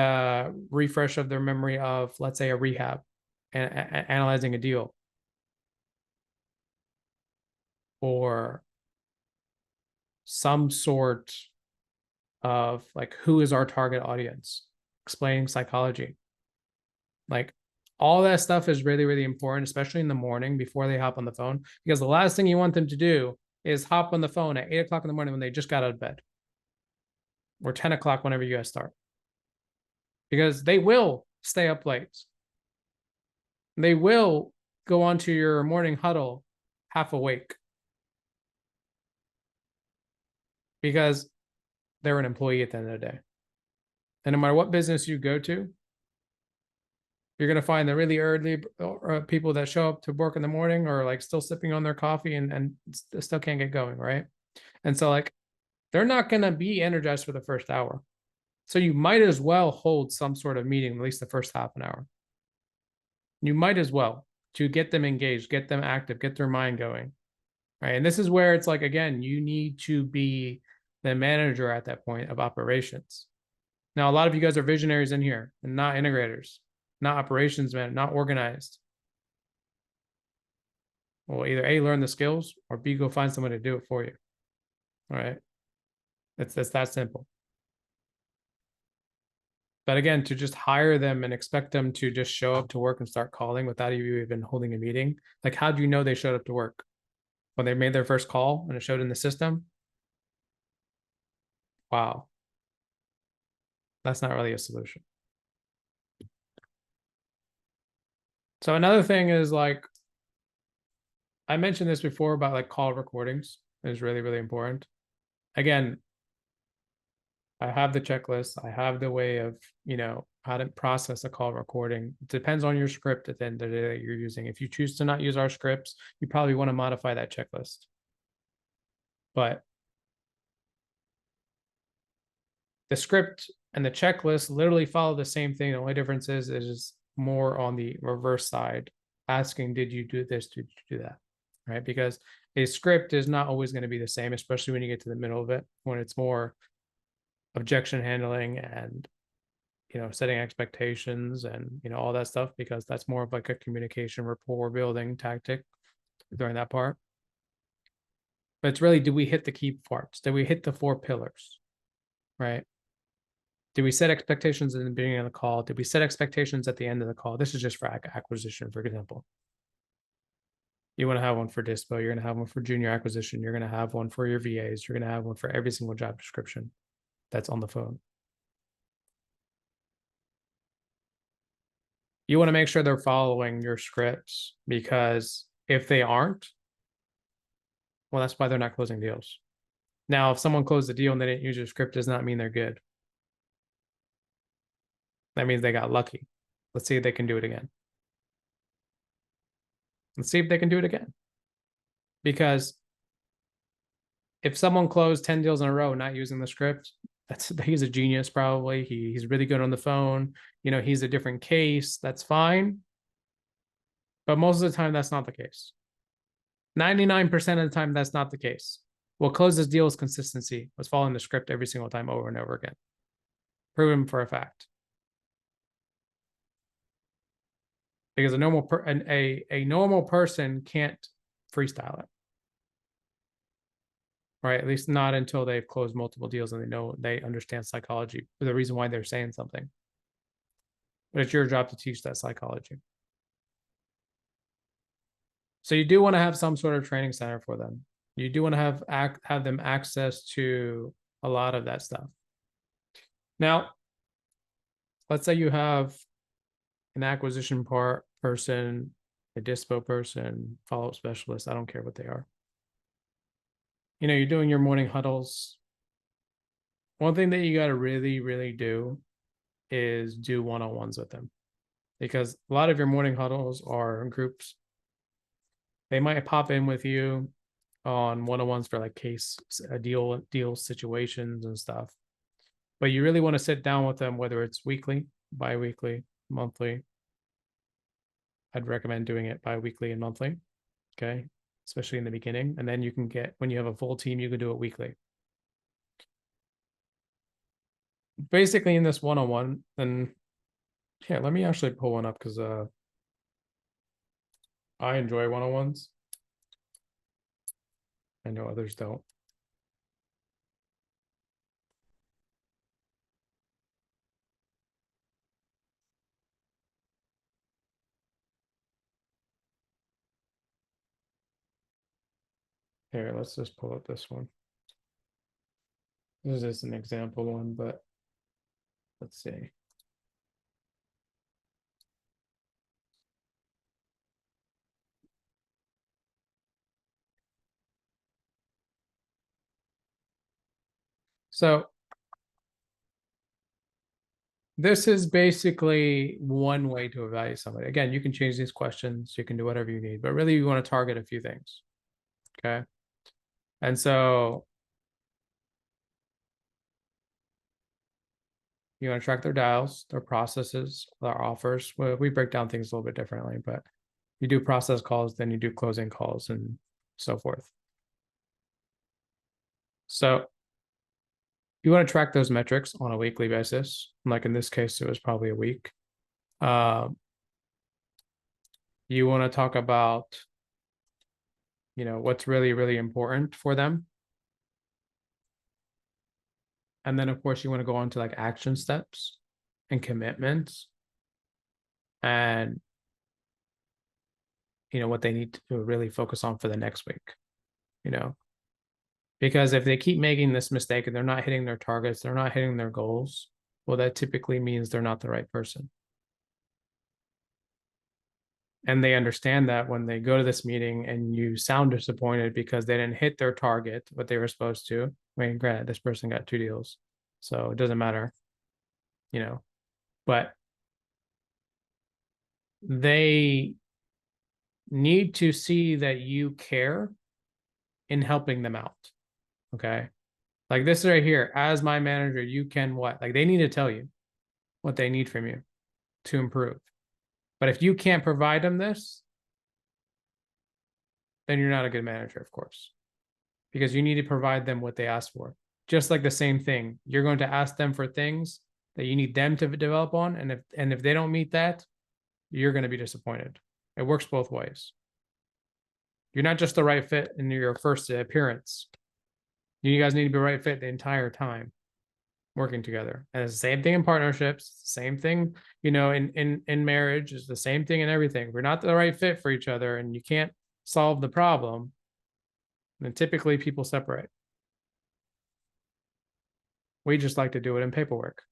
refresh of their memory of, let's say, a rehab and analyzing a deal, or some sort of like, who is our target audience, explaining psychology. Like, all that stuff is really, really important, especially in the morning before they hop on the phone, because the last thing you want them to do is hop on the phone at 8 o'clock in the morning when they just got out of bed, or 10 o'clock whenever you guys start, because they will stay up late. They will go onto your morning huddle half awake, because they're an employee at the end of the day. And no matter what business you go to, you're going to find the really early people that show up to work in the morning or like still sipping on their coffee and still can't get going, right? And so like, they're not going to be energized for the first hour. So you might as well hold some sort of meeting, at least the first half an hour. You might as well, to get them engaged, get them active, get their mind going, right? And this is where it's like, again, you need to be the manager at that point of operations. Now, a lot of you guys are visionaries in here and not integrators, not operations men, not organized. Well, either A, learn the skills, or B, go find someone to do it for you. All right. It's that simple. But again, to just hire them and expect them to just show up to work and start calling without you even holding a meeting, like, how do you know they showed up to work? When they made their first call and it showed in the system? Wow. That's not really a solution. So another thing is, like, I mentioned this before about like call recordings is really, really important. Again, I have the checklist. I have the way of, how to process a call recording. It depends on your script at the end of the day that you're using. If you choose to not use our scripts, you probably want to modify that checklist. But the script and the checklist literally follow the same thing. The only difference is more on the reverse side, asking, did you do this? Did you do that? Right? Because a script is not always going to be the same, especially when you get to the middle of it, when it's more objection handling and, setting expectations and, all that stuff, because that's more of like a communication rapport building tactic during that part. But it's really, do we hit the key parts? Did we hit the 4 pillars? Right? Did we set expectations in the beginning of the call? Did we set expectations at the end of the call? This is just for acquisition, for example. You want to have one for Dispo. You're going to have one for junior acquisition. You're going to have one for your VAs. You're going to have one for every single job description that's on the phone. You want to make sure they're following your scripts, because if they aren't, well, that's why they're not closing deals. Now, if someone closed the deal and they didn't use your script, does not mean they're good. That means they got lucky. Let's see if they can do it again. Let's see if they can do it again. Because if someone closed 10 deals in a row not using the script, he's a genius, probably. He's really good on the phone. He's a different case. That's fine. But most of the time, that's not the case. 99% of the time, that's not the case. What closes deals is consistency, was following the script every single time over and over again. Proven for a fact. Because a normal person can't freestyle it. Right? At least not until they've closed multiple deals and they understand psychology, the reason why they're saying something. But it's your job to teach that psychology. So you do want to have some sort of training center for them. You do want to have them access to a lot of that stuff. Now, let's say you have an acquisition person, a Dispo person, follow-up specialist. I don't care what they are. You're doing your morning huddles. One thing that you got to really, really do is do one-on-ones with them, because a lot of your morning huddles are in groups. They might pop in with you on one-on-ones for like deal situations and stuff. But you really want to sit down with them, whether it's weekly, bi-weekly, monthly. I'd recommend doing it bi-weekly and monthly. Okay. Especially in the beginning. And then when you have a full team, you can do it weekly. Basically in this one-on-one, then here, let me actually pull one up because I enjoy one-on-ones. I know others don't. Here, let's just pull up this one. This is just an example one, but let's see. So this is basically one way to evaluate somebody. Again, you can change these questions. You can do whatever you need, but really you want to target a few things. Okay. And so you want to track their dials, their processes, their offers. Well, we break down things a little bit differently, but you do process calls, then you do closing calls and so forth. So you want to track those metrics on a weekly basis. Like in this case, it was probably a week. You want to talk about, what's really, really important for them. And then, of course, you want to go on to like action steps and commitments and, what they need to really focus on for the next week, because if they keep making this mistake and they're not hitting their targets, they're not hitting their goals, well, that typically means they're not the right person. And they understand that when they go to this meeting and you sound disappointed because they didn't hit their target, what they were supposed to. I mean, granted, this person got 2 deals, so it doesn't matter, but they need to see that you care in helping them out. Okay. Like this right here, as my manager, you can what? Like they need to tell you what they need from you to improve. But if you can't provide them this, then you're not a good manager, of course, because you need to provide them what they ask for. Just like the same thing, you're going to ask them for things that you need them to develop on. And if they don't meet that, you're going to be disappointed. It works both ways. You're not just the right fit in your first appearance. You guys need to be the right fit the entire time working together. And it's the same thing in partnerships, same thing, in marriage, is the same thing in everything. If we're not the right fit for each other and you can't solve the problem, then typically people separate. We just like to do it in paperwork.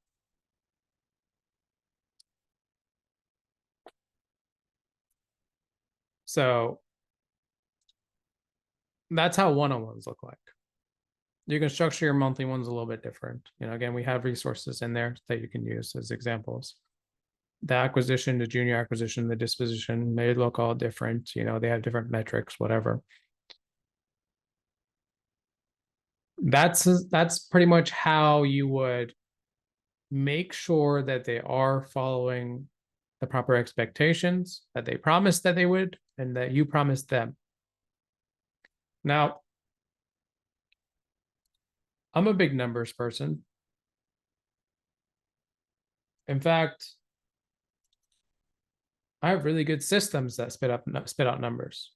So that's how one-on-ones look like. You can structure your monthly ones a little bit different. Again, we have resources in there that you can use as examples. The acquisition, the junior acquisition, the disposition, they look all different. They have different metrics, whatever. That's pretty much how you would make sure that they are following the proper expectations that they promised that they would, and that you promised them. Now, I'm a big numbers person. In fact, I have really good systems that spit out numbers.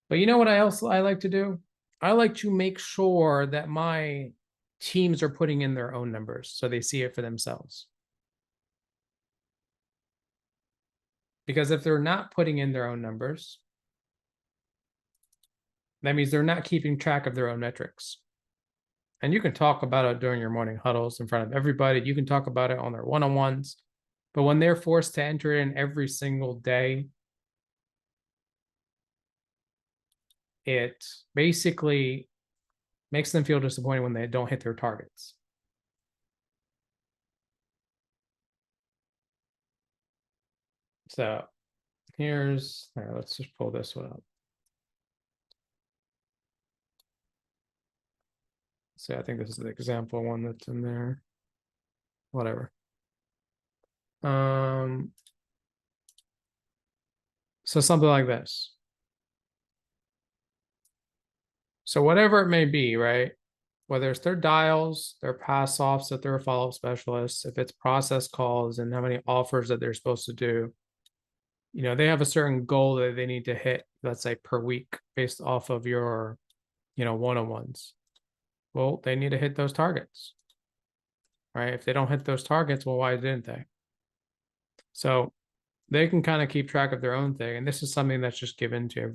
But you know what I like to do? I like to make sure that my teams are putting in their own numbers so they see it for themselves. Because if they're not putting in their own numbers, that means they're not keeping track of their own metrics. And you can talk about it during your morning huddles in front of everybody. You can talk about it on their one-on-ones. But when they're forced to enter in every single day, it basically makes them feel disappointed when they don't hit their targets. So let's just pull this one up. So I think this is the example one that's in there. Whatever. So something like this. So whatever it may be, right? Whether it's their dials, their pass offs, that they're a follow-up specialist, if it's process calls and how many offers that they're supposed to do, they have a certain goal that they need to hit, let's say per week, based off of your, one-on-ones. Well, they need to hit those targets, right? If they don't hit those targets, well, why didn't they? So they can kind of keep track of their own thing. And this is something that's just given to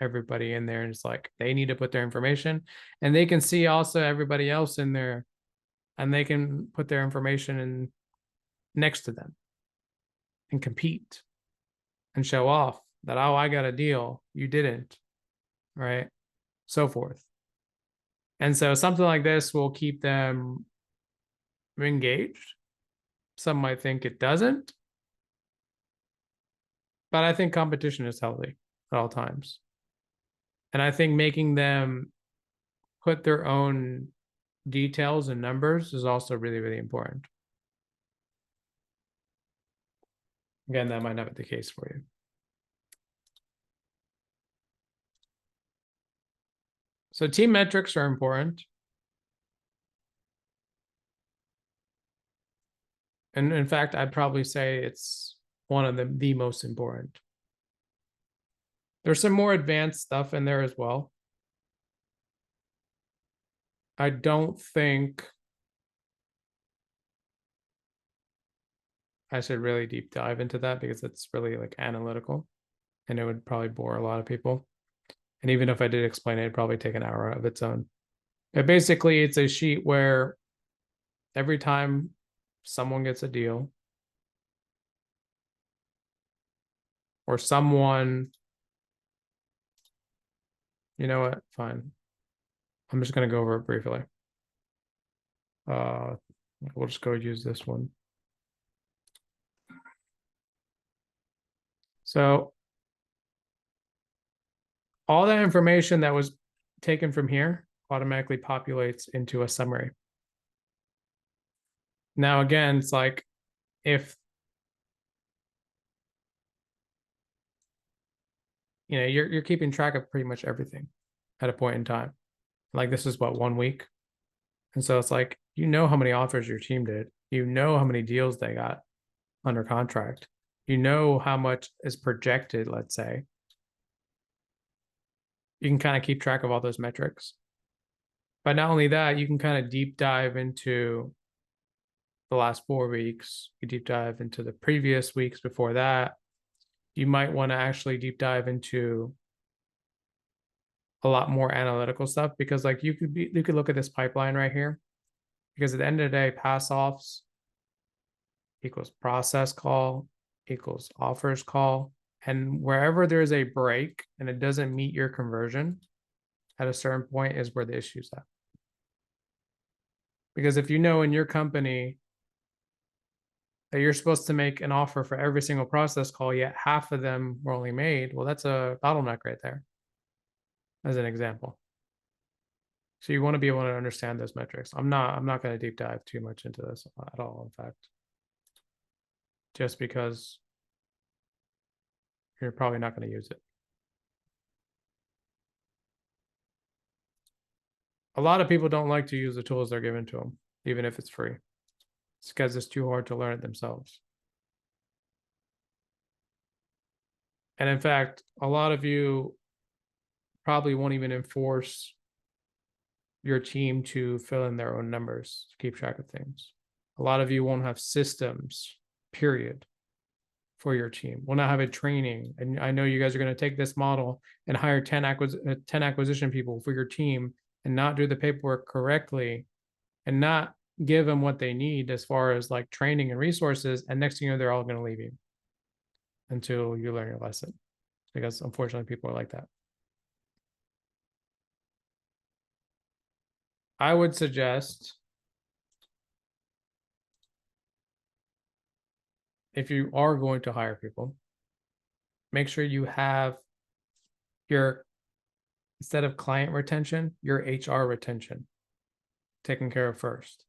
everybody in there. And it's like they need to put their information, and they can see also everybody else in there, and they can put their information in next to them and compete and show off that, oh, I got a deal, you didn't, right? So forth. And so something like this will keep them engaged. Some might think it doesn't, but I think competition is healthy at all times. And I think making them put their own details and numbers is also really, really important. Again, that might not be the case for you. So team metrics are important. And in fact, I'd probably say it's one of the most important. There's some more advanced stuff in there as well. I don't think I should really deep dive into that because it's really like analytical, and it would probably bore a lot of people. And even if I did explain it, it'd probably take an hour of its own. But basically, it's a sheet where every time someone gets a deal or someone, you know what? Fine. I'm just going to go over it briefly. We'll just go use this one. So all that information that was taken from here automatically populates into a summary. Now, again, it's like if you're keeping track of pretty much everything at a point in time. Like this is what, 1 week. And so it's like, how many offers your team did, how many deals they got under contract, how much is projected, let's say. You can kind of keep track of all those metrics. But not only that, you can kind of deep dive into the last 4 weeks. You deep dive into the previous weeks before that. You might want to actually deep dive into a lot more analytical stuff, because like you could look at this pipeline right here, because at the end of the day, pass offs equals process call equals offers call. And wherever there's a break and it doesn't meet your conversion at a certain point is where the issue's at. Because if in your company that you're supposed to make an offer for every single process call, yet half of them were only made, well, that's a bottleneck right there, as an example. So you want to be able to understand those metrics. I'm not going to deep dive too much into this at all, in fact, just because you're probably not going to use it. A lot of people don't like to use the tools they're given to them, even if it's free. It's because it's too hard to learn it themselves. And in fact, a lot of you probably won't even enforce your team to fill in their own numbers to keep track of things. A lot of you won't have systems, period, for your team. Will not have a training. And I know you guys are going to take this model and hire 10 acquisition people for your team and not do the paperwork correctly and not give them what they need as far as like training and resources. And next thing you know, they're all going to leave you until you learn your lesson. Because unfortunately, people are like that. I would suggest, if you are going to hire people, make sure you have your, instead of client retention, your HR retention taken care of first.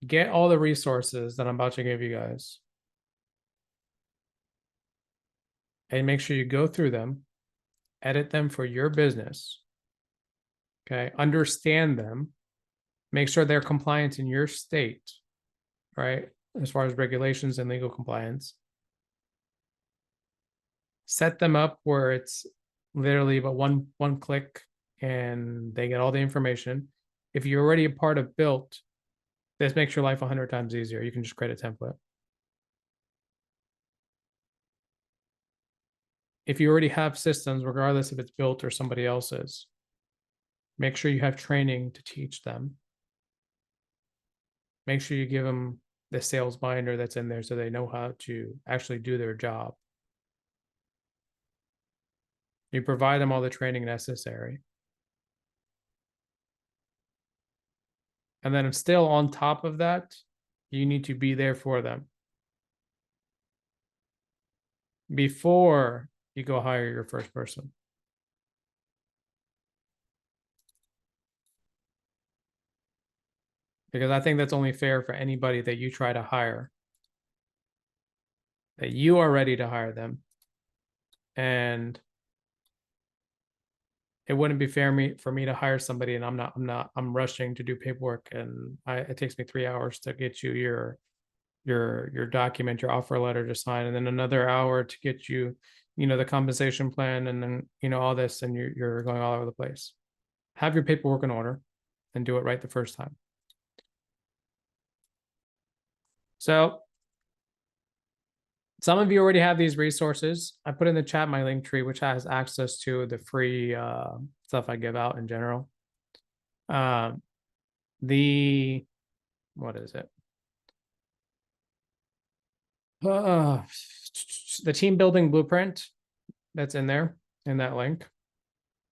Get all the resources that I'm about to give you guys. And make sure you go through them, edit them for your business. Okay. Understand them. Make sure they're compliant in your state, right? As far as regulations and legal compliance. Set them up where it's literally but one click and they get all the information. If you're already a part of Built, this makes your life 100 times easier. You can just create a template. If you already have systems, regardless if it's Built or somebody else's, make sure you have training to teach them. Make sure you give them the sales binder that's in there so they know how to actually do their job. You provide them all the training necessary. And then still on top of that, you need to be there for them before you go hire your first person. Because I think that's only fair for anybody that you try to hire, that you are ready to hire them. And it wouldn't be fair for me to hire somebody and I'm rushing to do paperwork and it takes me 3 hours to get you your document, your offer letter to sign, and then another hour to get you, the compensation plan, and then, all this, and you're going all over the place. Have your paperwork in order and do it right the first time. So some of you already have these resources. I put in the chat my link tree, which has access to the free stuff I give out in general. What is it? The team building blueprint that's in there in that link.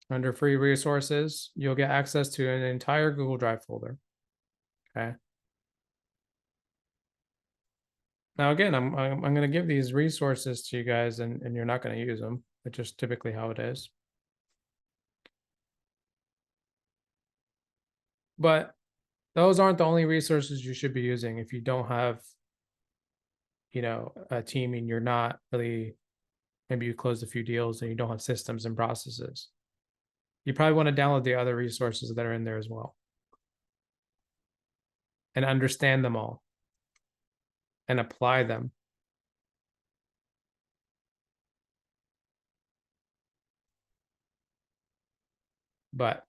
Under free resources, you'll get access to an entire Google Drive folder. Okay. Now, again, I'm going to give these resources to you guys and you're not going to use them, which is typically how it is. But those aren't the only resources you should be using if you don't have, a team and you're not really, maybe you closed a few deals and you don't have systems and processes. You probably want to download the other resources that are in there as well and understand them all and apply them. But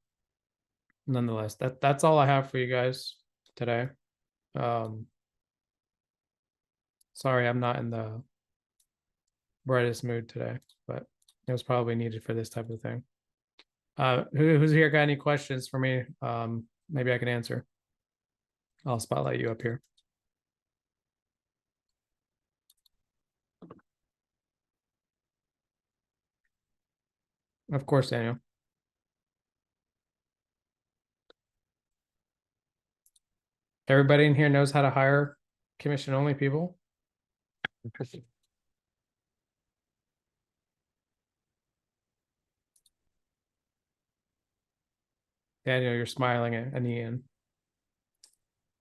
nonetheless, that's all I have for you guys today. Sorry, I'm not in the brightest mood today, but it was probably needed for this type of thing. Who's here got any questions for me? Maybe I can answer. I'll spotlight you up here. Of course, Daniel. Everybody in here knows how to hire commission-only people? Interesting. Daniel, you're smiling at Ian.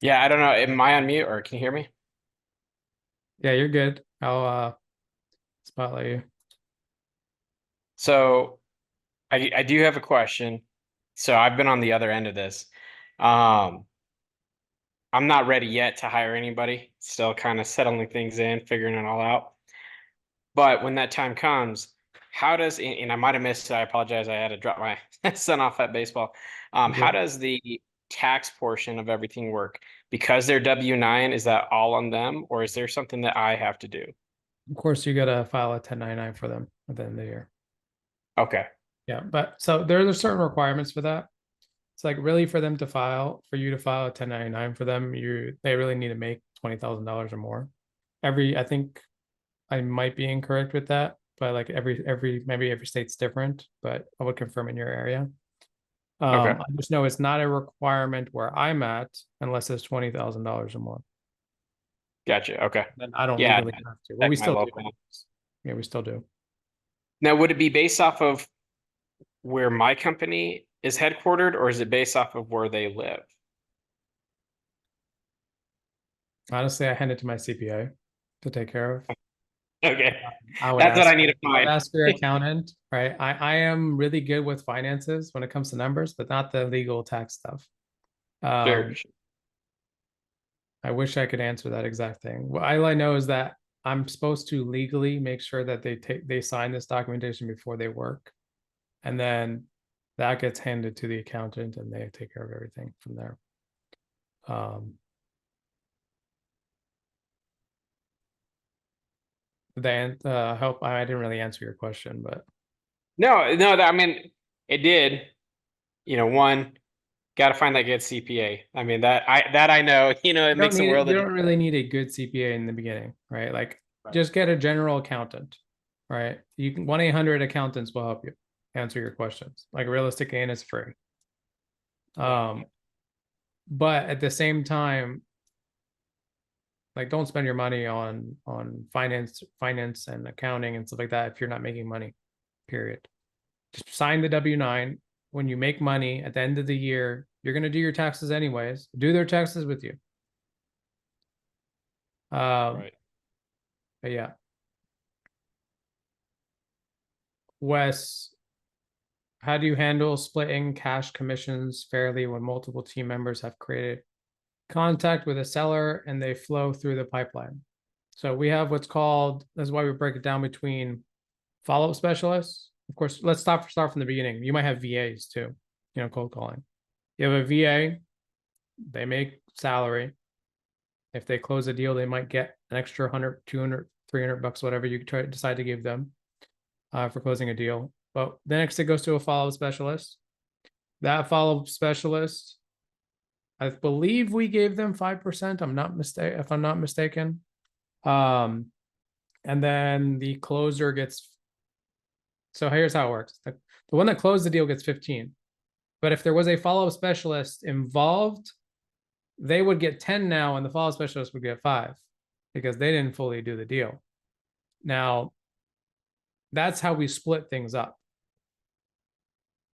Yeah, I don't know. Am I on mute or can you hear me? Yeah, you're good. I'll spotlight you. So I do have a question. So I've been on the other end of this. Um, I'm not ready yet to hire anybody. Still kind of settling things in, figuring it all out. But when that time comes, how does, and I might have missed it, I apologize, I had to drop my son off at baseball. How Good. does the tax portion of everything work? Because they're W-9, is that all on them, or is there something that I have to do? Of course, you gotta file a 1099 for them at the end of the year. Okay, Yeah, but so there's certain requirements for that. It's like really for them to file, for you to file a 1099 for them, they really need to make $20,000 or more. I think I might be incorrect with that, but like maybe every state's different, but I would confirm in your area. okay, I just know it's not a requirement where I'm at unless it's $20,000 or more. gotcha, okay. Then I don't Yeah, legally have to. Well, we check my still do. local. Yeah, we still do. Now, would it be based off of where my company is headquartered, or is it based off of where they live? Honestly, I hand it to my CPA to take care of. Okay, I would that's what ask I need to I would find. ask your accountant, right? I am really good with finances when it comes to numbers, but not the legal tax stuff. Sure. Um, I wish I could answer that exact thing. What all I know is that I'm supposed to legally make sure that they sign this documentation before they work, and then that gets handed to the accountant, and they take care of everything from there. Um, then help. I didn't really answer your question, but No, no, I mean, it did. One, got to find that good CPA. I mean, that I know, it makes a world you of don't difference. really need a good CPA in the beginning, right? Like Right. just get a general accountant, right? You can 1-800 accountants will help you answer your questions. Like realistically, and it's free. Yeah. Um, but at the same time, like don't spend your money on finance and accounting and stuff like that if you're not making money. Period. Just sign the W-9. When you make money at the end of the year, you're gonna do your taxes anyways. Do their taxes with you. Right. But yeah, Wes, how do you handle splitting cash commissions fairly when multiple team members have created contact with a seller and they flow through the pipeline? So we have what's called, that's why we break it down between follow-up specialists. Of course, let's start from the beginning. You might have VAs too, cold calling. You have a VA, they make salary. If they close a deal, they might get an extra 100, 200, 300 bucks, whatever you decide to give them for closing a deal. But the next it goes to a follow-up specialist. That follow-up specialist, I believe we gave them 5%. If I'm not mistaken. Um, and then the closer gets, so here's how it works. The one that closed the deal gets 15. But if there was a follow-up specialist involved, they would get 10 now, and the follow-up specialist would get 5 because they didn't fully do the deal. Now, that's how we split things up.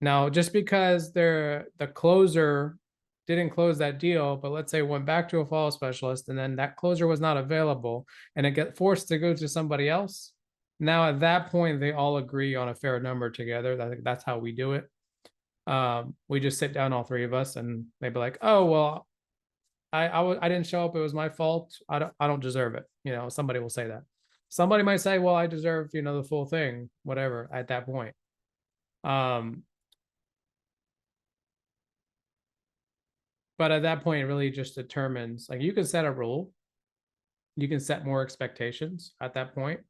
Now, just because the closer didn't close that deal, but let's say went back to a follow specialist and then that closer was not available and it get forced to go to somebody else. Now at that point, they all agree on a fair number together. I think that's how we do it. We just sit down, all three of us, and they'd be like, "Oh well, I didn't show up. It was my fault. I don't deserve it." Somebody will say that. Somebody might say, "Well, I deserve the full thing, whatever." At that point, um, but at that point, it really just determines, like, you can set a rule, you can set more expectations at that point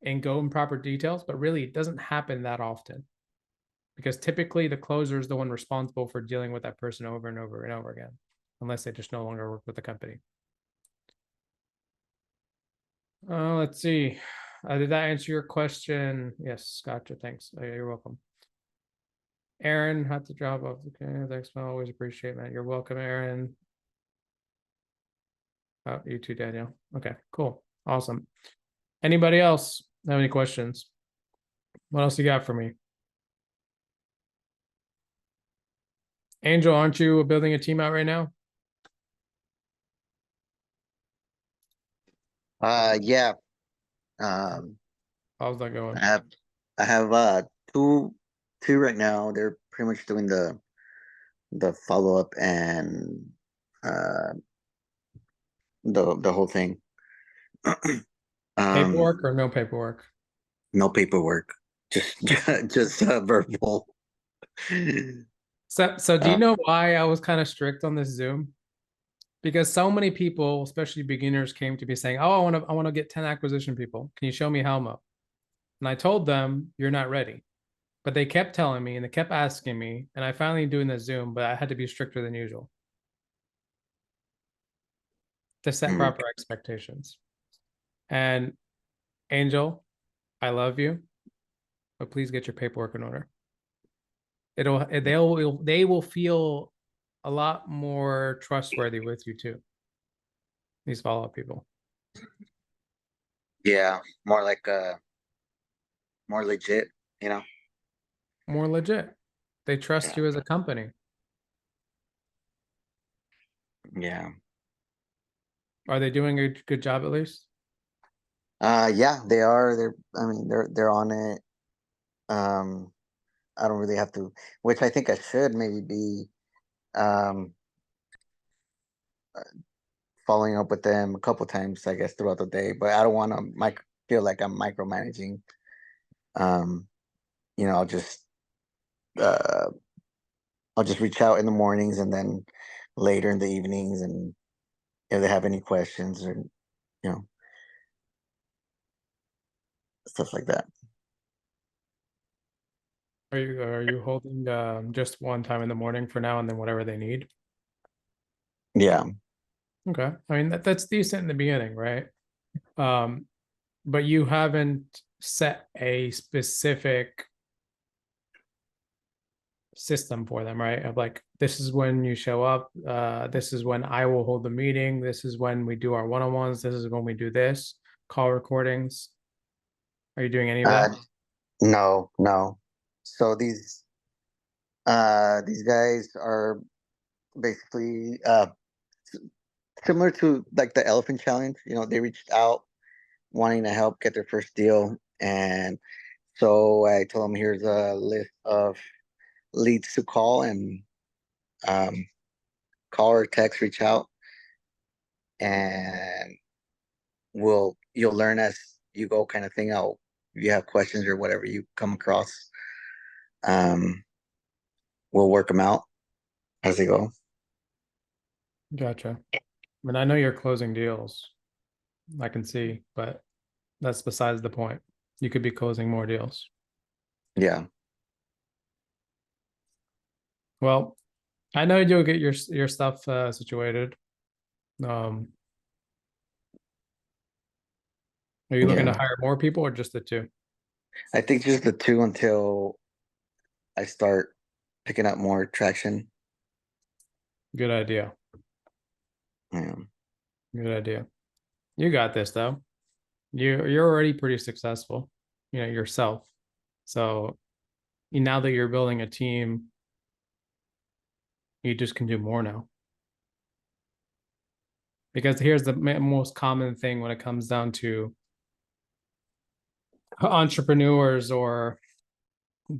and go in proper details, but really it doesn't happen that often because typically the closer is the one responsible for dealing with that person over and over and over again, unless they just no longer work with the company. Let's see. Did that answer your question? Yes, gotcha. Thanks. You're welcome. Aaron had to drop off. Okay, thanks, man. Always appreciate, man. You're welcome, Aaron. Oh, you too, Daniel. Okay, cool. Awesome. Anybody else have any questions? What else you got for me? Angel, aren't you building a team out right now? Yeah. How's that I going? have I have two right now. They're pretty much doing the follow up and uh the whole thing. Um, Paperwork or no paperwork? no paperwork, just just verbal. So do you Uh, know why I was kind of strict on this Zoom? Because so many people, especially beginners, came to me saying, "Oh, I want to get 10 acquisition people. Can you show me Helmo?" And I told them, "You're not ready." But they kept telling me and they kept asking me, and I finally doing the Zoom, but I had to be stricter than usual to set mm, proper expectations. And Angel, I love you, but please get your paperwork in order. They will feel a lot more trustworthy with you too. These follow-up people. yeah, more like more legit, you know. More legit. They trust Yeah, you as a company. yeah. Are they doing a good job at least? Yeah, they are. I mean, they're on it. Um, I don't really have to, which I think I should maybe be um following up with them a couple times, I guess, throughout the day. But I don't want to feel like I'm micromanaging. Um, I'll uh I'll just reach out in the mornings and then later in the evenings, and if they have any questions or you know stuff like that. Are you holding just one time in the morning for now and then whatever they need? Yeah. Okay. I mean that's decent in the beginning, right? Um, but you haven't set a specific system for them, right? Of like, this is when you show up, this is when I will hold the meeting, this is when we do our one-on-ones, this is when we do this, call recordings. Are you doing any of Uh, that? no, no. So these guys are basically similar to like the elephant challenge. They reached out wanting to help get their first deal, and so I told them here's a list of leads to call, and um, call or text, reach out, and you'll learn as you go, kind of thing. If you have questions or whatever you come across, um, we'll work them out as they go. Gotcha. I mean, I know you're closing deals, I can see, but that's besides the point. You could be closing more deals. Yeah, Well, I know you'll get your stuff situated. Um, are you looking to yeah. hire more people or just the two? I think just the two until I start picking up more traction. Good idea. Yeah, Good idea. You got this though. You're already pretty successful, yourself. So now that you're building a team, you just can do more now. Because here's the most common thing when it comes down to entrepreneurs or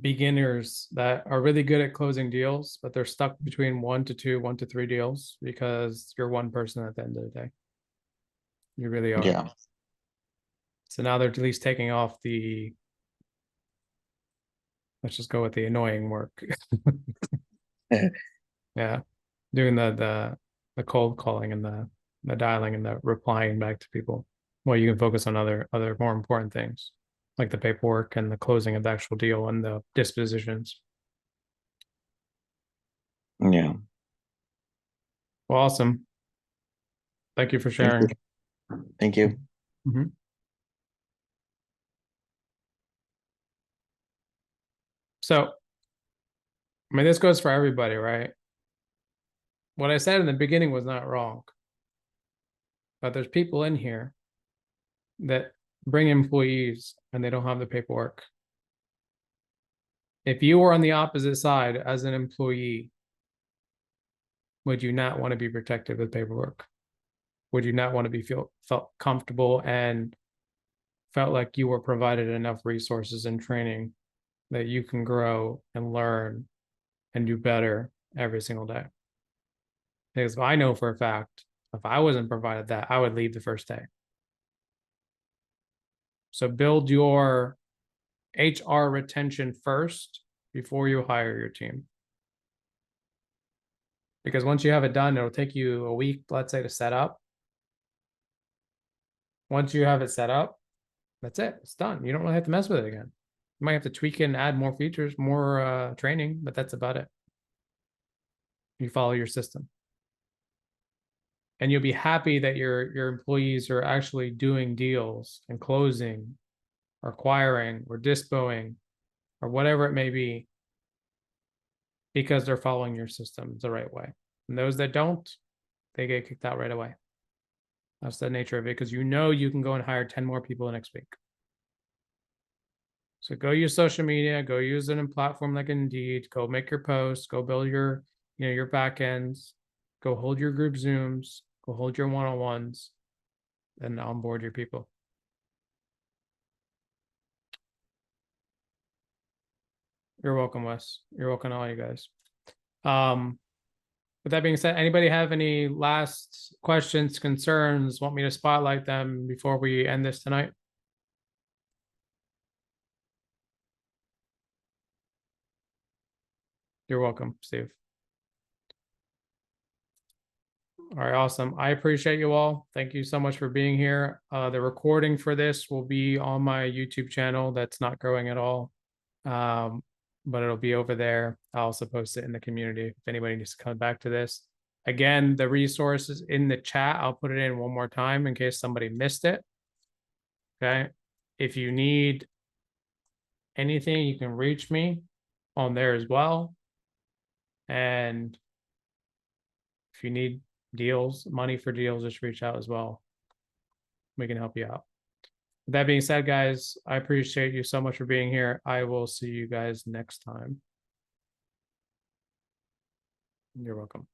beginners that are really good at closing deals, but they're stuck between 1 to 2, 1 to 3 deals because you're one person at the end of the day. You really are. yeah, So now they're at least taking off let's just go with the annoying work. Yeah. Doing the cold calling and the dialing and the replying back to people. Well, you can focus on other more important things like the paperwork and the closing of the actual deal and the dispositions. yeah. Well, awesome. Thank you for Thank you. sharing. Thank you. Mhm. So, I mean, this goes for everybody, right? What I said in the beginning was not wrong, but there's people in here that bring employees and they don't have the paperwork. If you were on the opposite side as an employee, would you not want to be protected with paperwork? Would you not want to be felt comfortable and felt like you were provided enough resources and training that you can grow and learn and do better every single day. Because I know for a fact, if I wasn't provided that, I would leave the first day. So build your HR retention first before you hire your team. Because once you have it done, it'll take you a week, let's say, to set up. Once you have it set up, that's it. It's done. You don't really have to mess with it again. You might have to tweak it and add more features, more training, but that's about it. You follow your system. And you'll be happy that your employees are actually doing deals and closing or acquiring or dispoing or whatever it may be, because they're following your system the right way. And those that don't, they get kicked out right away. That's the nature of it, because you know you can go and hire 10 more people next week. So go use social media, go use it in platform like Indeed, go make your posts, go build your, your back ends, go hold your group Zooms, go hold your one-on-ones, and onboard your people. You're welcome, Wes. You're welcome to all you guys. With that being said, anybody have any last questions, concerns, want me to spotlight them before we end this tonight? You're welcome, Steve. All right, awesome. I appreciate you all. Thank you so much for being here. The recording for this will be on my YouTube channel. That's not growing at all. But it'll be over there. I'll also post it in the community if anybody needs to come back to this. Again, the resources in the chat, I'll put it in one more time in case somebody missed it. Okay. If you need anything, you can reach me on there as well. And if you need deals, money for deals, just reach out as well. We can help you out. With that being said, guys, I appreciate you so much for being here. I will see you guys next time. You're welcome.